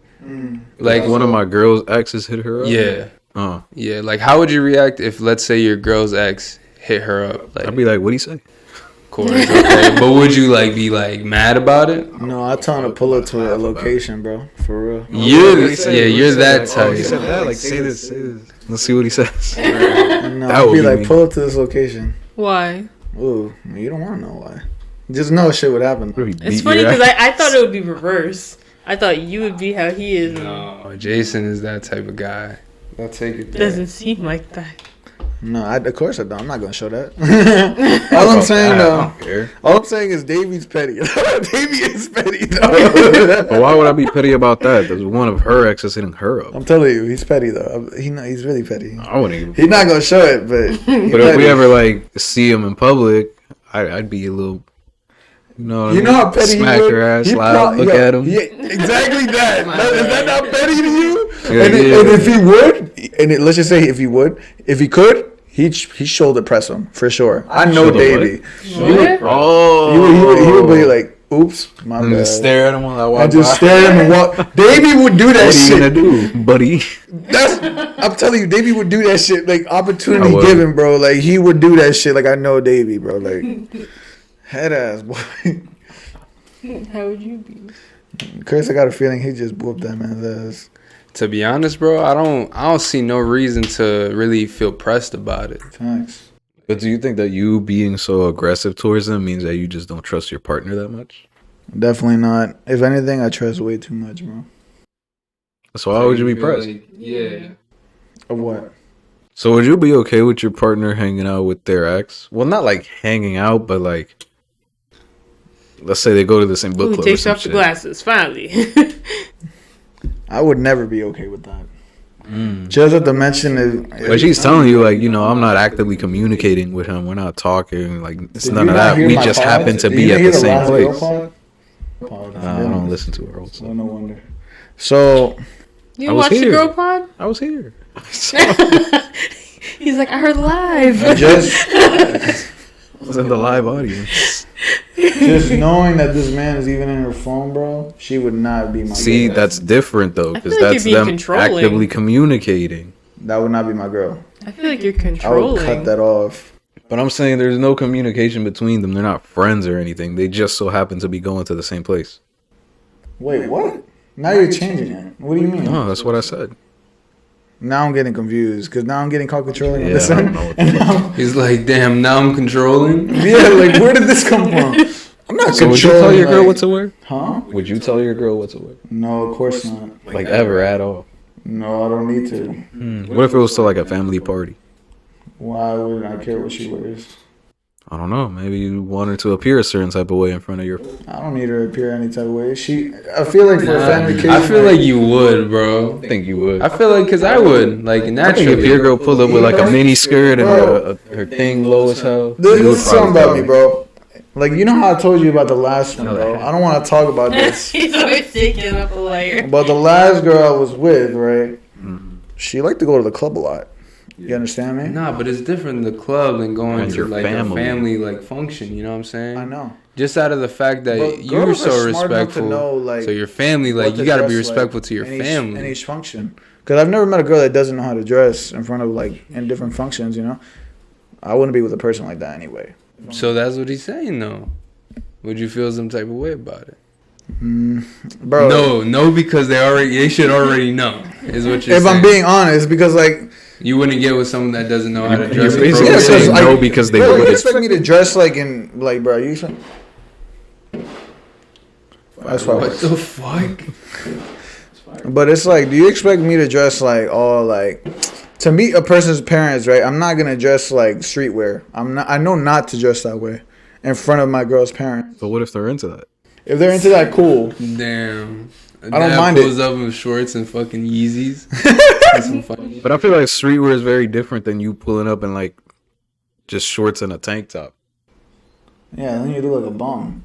Like one of my girls' exes hit her up. Yeah. Yeah, like how would you react if, let's say, your girl's ex hit her up? Like, I'd be like, "What'd he say?" of course, okay. But would you like be like mad about it? No, I tell him to pull up to a location, bro. For real. You're that type. He said that. Like, say this. Let's see what he says. No, That I'd would be be like, me. pull up to this location. Why? Ooh, you don't want to know why. Just know shit would happen. It's funny because I thought it would be reverse. I thought you would be how he is. No, Jason is that type of guy. I'll take it It there. doesn't seem like that. No, of course I don't. I'm not gonna show that. All I'm saying I though, don't care. all I'm saying is Davey's petty. Davey is petty though. But why would I be petty about that? There's one of her exes hitting her up. I'm telling you, he's petty though. He's really petty. I wouldn't even. He's not gonna show it, but But if we ever like see him in public, I'd be a little. You know what I mean? how petty Smack he would? her ass He loud, look at him. Yeah, exactly that. Is that not petty to you? Yeah, and, yeah. and if he would, let's just say if he could, he'd shoulder press him for sure. I know Shoulder Davey. What? Oh, He would be like, "Oops, my and bad." just stare at him while I walk I just by. stare at him and walk. Davey would do that What are you shit. gonna do, buddy? I'm telling you, Davey would do that shit. Like, I opportunity would. given, bro. Like, he would do that shit. Like, I know Davey, bro. Like, head ass, boy. How would you be? Chris, I got a feeling he just whooped that man's ass. To be honest, bro, I don't see no reason to really feel pressed about it. Thanks. But do you think that you being so aggressive towards him means that you just don't trust your partner that much? Definitely not. If anything, I trust way too much, bro. So why would you be pressed? Yeah. Of what? So would you be okay with your partner hanging out with their ex? Well, not like hanging out, but like, let's say they go to the same book Ooh, club. takes or some off the shit. glasses, finally. I would never be okay with that. Just at the mention of. But she's telling you, like, you know, I'm not actively communicating with him. We're not talking. Like, it's Did none you of not that. hear We my just pod? happen to Did be you at hear the same last girl place. pod? I don't listen to her. Also. Well, no wonder. So, You I was watch the here. girl pod? I was here. He's like, I heard live. just I was in the live audience. just knowing that this man is even in her phone, bro, she would not be my See, girl. that's different though, I because feel like that's you're being them controlling. actively communicating. That would not be my girl. I feel like you're I would controlling. cut that off. But I'm saying there's no communication between them. They're not friends or anything. They just so happen to be going to the same place. Wait, what? Now you're changing it. What do you mean? No, that's what I said. Now I'm getting confused because now I'm getting caught controlling on Yeah, this I don't end. know what the And now, He's like, damn, now I'm controlling. yeah, like where did this come from? I'm not So controlling. would you tell your girl like- what to wear? Huh? Would you tell your girl what to wear? No, of course not. Like ever at all? No, I don't need to. What if it was to like a family party? Why would I care what she wears? I don't know. Maybe you want her to appear a certain type of way in front of your. I don't need her to appear any type of way. I feel like for a family occasion. I feel like you would, bro. I think you would. I feel like, because I would. Like, I think naturally. if your girl pulled up with like a mini skirt and her thing low as hell, This you would is something probably about tell me, her. bro. Like, you know how I told you about the last one, bro? I don't want to talk about this. He's always taking up a layer. But the last girl I was with, right? Mm-hmm. She liked to go to the club a lot. You understand me? Nah, but it's different in the club than going And to your like family. a family like function. You know what I'm saying? I know. Just out of the fact that But you were girls are so smart enough to respectful, know, like, so your family, what like, to you got to be dress respectful like to your in family. each function. Because I've never met a girl that doesn't know how to dress in front of, like, in different functions, you know? I wouldn't be with a person like that anyway. So that's what he's saying, though. Would you feel some type of way about it? Bro. No, because they should already know. Is what you're If saying. I'm being honest, because, like, You wouldn't get with someone that doesn't know how to dress. You're basically Yeah, saying because no I- because they bro, you wouldn't. expect me to dress like in, like, bro, you expect... That's why. What the fuck? But it's like, do you expect me to dress like all like to meet a person's parents, right? I'm not gonna dress like streetwear. I know not to dress that way in front of my girl's parents. But what if they're into that? If they're into that, cool. Damn. I don't mind it. pulls up in shorts and fucking Yeezys. That's some funny. But I feel like streetwear is very different than you pulling up in like just shorts and a tank top. Yeah, then you look like a bum.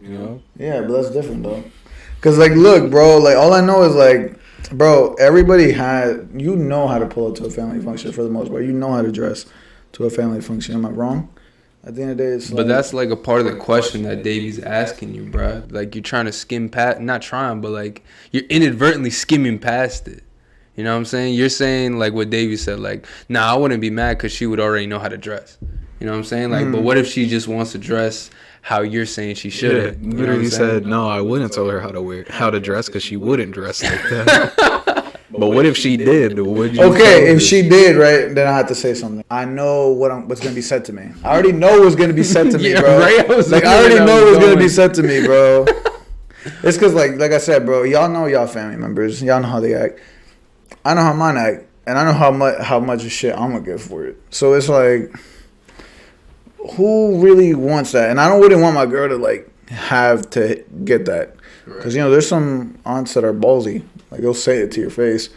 You know? Yeah, but that's different though. Cause like, look, bro, like all I know is like, bro, everybody you know how to pull up to a family function for the most part. You know how to dress to a family function. Am I wrong? At the end of the day, it's like, But that's like a part of the question that Davey's asking you, bruh. Like, you're trying to skim past, not trying, but like, you're inadvertently skimming past it. You know what I'm saying? You're saying like what Davey said, like, nah, I wouldn't be mad because she would already know how to dress. You know what I'm saying? Like, but what if she just wants to dress how you're saying she should? Yeah, literally said, no, I wouldn't tell her how to dress because she wouldn't dress like that. But what if she did? Would you Okay, if she did, right, then I have to say something. I know what's gonna be said to me. I already know what's gonna be said to me, Yeah, bro. right? I already know what's gonna be said to me, bro. It's because, like I said, bro, y'all know y'all family members. Y'all know how they act. I know how mine act, and I know how much of shit I'm gonna get for it. So it's like, who really wants that? And I wouldn't want my girl to like have to get that, because there's some aunts that are ballsy. Like, they'll say it to your face.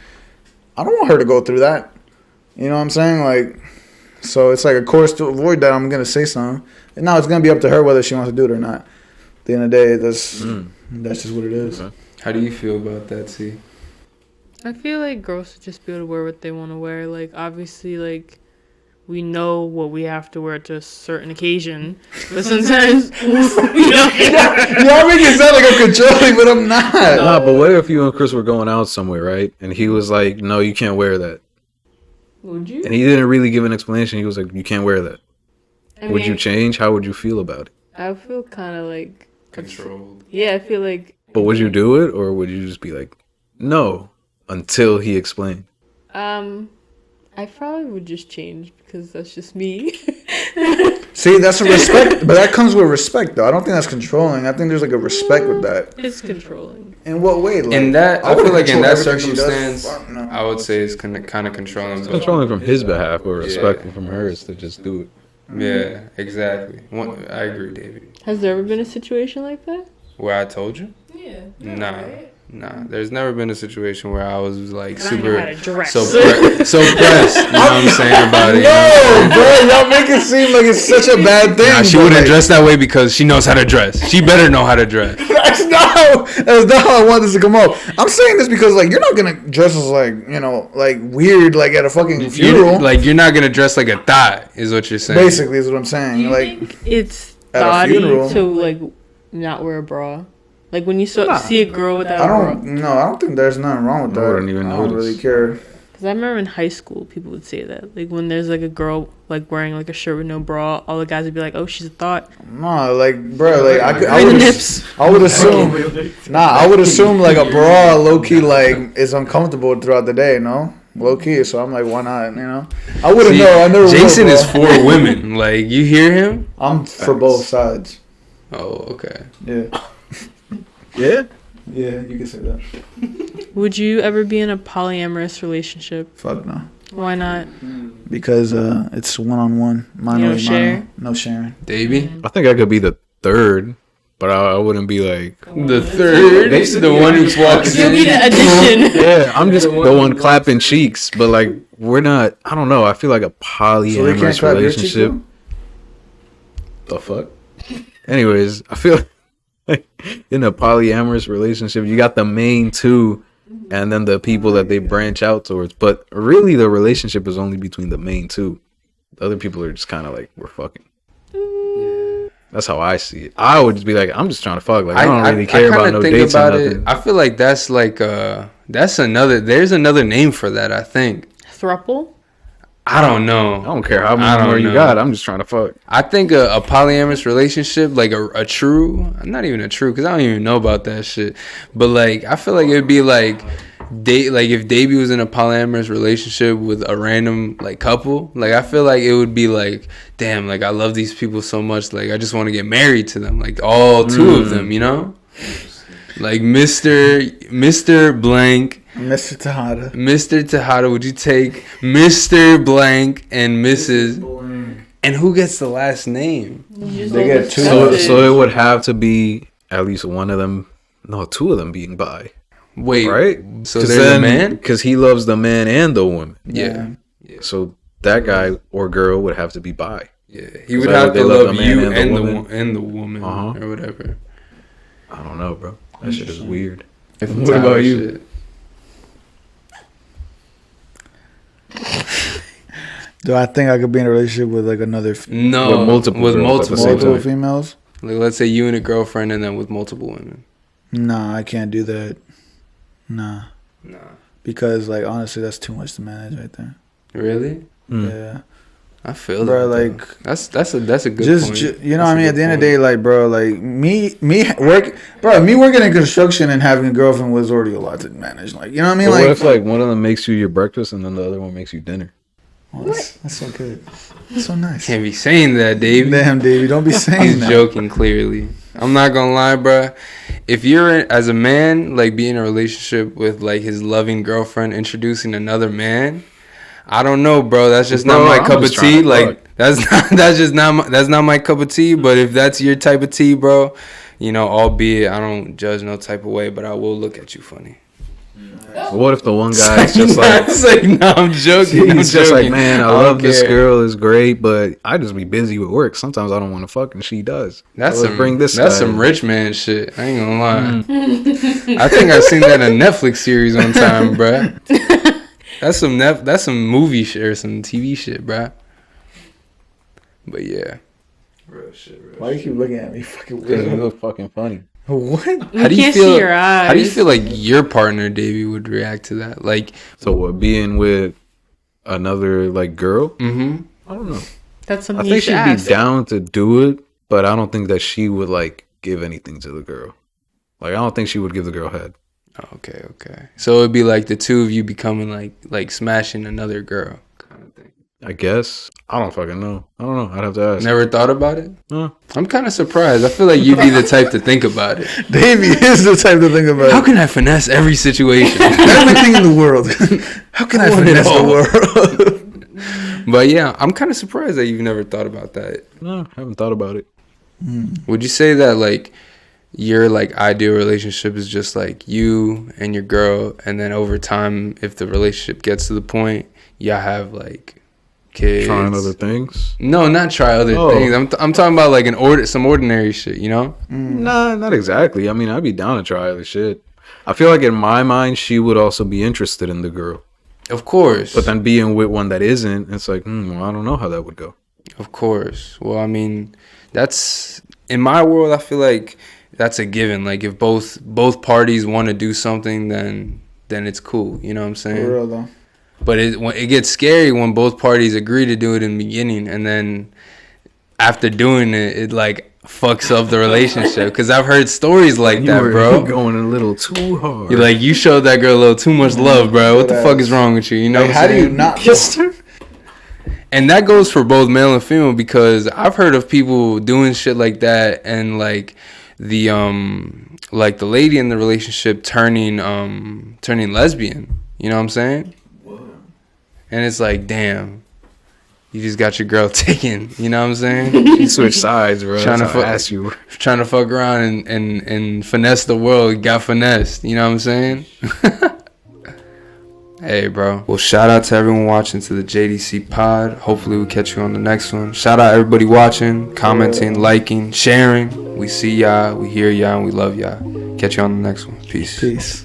I don't want her to go through that. You know what I'm saying? Like, so it's like, of course, to avoid that, I'm gonna say something. And now it's gonna be up to her whether she wants to do it or not. At the end of the day, that's just what it is. Okay. How do you feel about that, T? I feel like girls should just be able to wear what they want to wear. Like, obviously, like, we know what we have to wear to a certain occasion, but sometimes we don't. Y'all make it sound like I'm controlling, but I'm not. Nah, but what if you and Chris were going out somewhere, right? And he was like, no, you can't wear that. Would you? And he didn't really give an explanation. He was like, you can't wear that. Would you change? How would you feel about it? I feel kind of like Controlled. Yeah, I feel like. But would you do it, or would you just be like, no, until he explained? I probably would just change because that's just me. See, that's a respect, but that comes with respect, though. I don't think that's controlling. I think there's like a respect with that. It's controlling. In what way? Like, In that, I feel wouldn't like in control that everything she does. circumstance, Fuck no. I would say it's kind of controlling. It's but- controlling from his behalf, but respectful from hers to just do it. Yeah, exactly. I agree, David. Has there ever been a situation like that? Where I told you? Yeah. Nah. There's never been a situation where I was like I know how to super dress. so pressed. You know what I'm saying about it? No, bro, y'all make it seem like it's such a bad thing. Nah, she but, wouldn't like, dress that way because she knows how to dress. She better know how to dress. That's not how I want this to come out. I'm saying this because, like, you're not gonna dress as like weird, like at a fucking funeral. You're not gonna dress like a thought, is what you're saying. Basically, is what I'm Do saying. you Like, think it's at a thoughty funeral. to like not wear a bra? Like when you see a girl without I a bra. don't think there's nothing wrong with that. I wouldn't even I don't notice. really care. Because I remember in high school, people would say that. Like when there's like a girl like wearing like a shirt with no bra, all the guys would be like, "Oh, she's a thought." No, like, bro, like I the would nips. I would assume. I would assume like a bra, low key, like is uncomfortable throughout the day. No, low key. So I'm like, why not? I wouldn't See, know. I never. Jason will, is bro. for women. Like, you hear him? I'm for both sides. Oh, okay. Yeah, Yeah? yeah, you can say that. Would you ever be in a polyamorous relationship? Fuck no, Why not? because it's one-on-one. You don't share? No sharing. Davey? I think I could be the third, but I wouldn't be like, The third? The one who walks You'll be in. the addition. yeah, I'm just the one clapping cheeks, but like, we're not, I don't know. I feel like a So they can't polyamorous clap your cheeks, relationship. The fuck? Anyways, I feel like in a polyamorous relationship, you got the main two and then the people that they branch out towards. But really, the relationship is only between the main two. The other people are just kind of like, we're fucking. That's how I see it. I would just be like, I'm just trying to fuck. Like, I don't really care about no dates or nothing. I feel like that's like there's another name for that, I think. Thruple? I don't know. I don't care how I many don't more you know. got. I'm just trying to fuck. I think a polyamorous relationship, like a true, not even a true, because I don't even know about that shit. But like, I feel like it'd be like, like if Davey was in a polyamorous relationship with a random like couple, like I feel like it would be like, damn, like I love these people so much, like I just want to get married to them, like all two of them, you know, like Mr. Blank. Mr. Tejada. Mr. Tejada, would you take Mr. Blank and Mrs. And who gets the last name? They get two. So it would have to be at least one of them, no, two of them being bi. Wait, Right? So there's a man? Because he loves the man and the woman. Yeah. So that guy or girl would have to be bi. Yeah. He would So have they to love love the man you and the and woman? the woman Uh-huh. or whatever. I don't know, bro. That shit is weird. What about you? Do I think I could be in a relationship with like another No, With multiple with girls at the same multiple time. females? Like, let's say you and a girlfriend and then with multiple women. Nah, I can't do that. Nah. because like honestly, that's too much to manage right there. Really? Yeah. I feel Bro, that. like That's a good just point. you know what I mean. At the end of the day, like bro, like me working in construction and having a girlfriend was already a lot to manage. Like you know what I mean. But Like what if like one of them makes you your breakfast and then the other one makes you dinner? oh, that's so good. That's so nice. Can't be saying that, Davey. Damn, Davey, don't be saying He's that. joking. Clearly, I'm not gonna lie, bro. If you're as a man, like be in a relationship with like his loving girlfriend, introducing another man, I don't know, bro. That's just not my cup of tea. Like that's not my cup of tea. But if that's your type of tea, bro, you know, albeit I don't judge no type of way, but I will look at you funny. What if the one guy is just like, it's like, no, I'm joking. he's just like, man, I love this care. girl, is great, but I just be busy with work. Sometimes I don't want to fuck, and she does. That's So let's bring this. That's guy some in. rich man shit. I ain't gonna lie. I think I seen that in a Netflix series one time, bruh. That's some movie shit or some TV shit, bruh. But yeah. Real shit. Why you keep looking at me? Fucking Because it weird. looks fucking funny. What? How do you can't feel? see your eyes. How do you feel like your partner, Davey, would react to that? Like, So what? Being with another like girl? mm-hmm. I don't know. That's I something you think should she'd ask. be down to do it, but I don't think that she would like give anything to the girl. Like I don't think she would give the girl head. Okay. So it'd be like the two of you becoming like smashing another girl kind of thing. I guess. I don't fucking know. I don't know. I'd have to ask. Never thought about it? No. I'm kind of surprised. I feel like you'd be the type to think about it. Davey is the type to think about How can I finesse every situation? everything in the world. How can I want it finesse all. the world? But yeah, I'm kind of surprised that you've never thought about that. No, I haven't thought about it. Would you say that like your like ideal relationship is just like you and your girl, and then over time, if the relationship gets to the point, y'all have like kids? Trying other things? No, not try other things. I'm talking about like some ordinary shit, you know? Nah, not exactly. I mean, I'd be down to try other shit. I feel like in my mind, she would also be interested in the girl. Of course. But then being with one that isn't, it's like, well, I don't know how that would go. Of course. Well, I mean, that's in my world. I feel like that's a given. Like if both parties want to do something, then it's cool. You know what I'm saying? For real though. But it gets scary when both parties agree to do it in the beginning, and then after doing it, it like fucks up the relationship. Because I've heard stories like that, bro. Going a little too hard. You're like, you showed that girl a little too much love, bro. What the fuck is wrong with you? You know Like, what I'm how do saying? you not kissed her? And that goes for both male and female, because I've heard of people doing shit like that, and like the lady in the relationship turning lesbian. You know what I'm saying? Whoa. And it's like, damn, you just got your girl taken. You know what I'm saying? You switch sides, bro. Trying That's to how I fuck- ask you. Trying to fuck around and finesse the world, got finessed. You know what I'm saying? Hey, bro. Well, shout out to everyone watching to the JDC pod. Hopefully we'll catch you on the next one. Shout out everybody watching, commenting, liking, sharing. We see y'all, we hear y'all, and we love y'all. Catch you on the next one. Peace. Peace.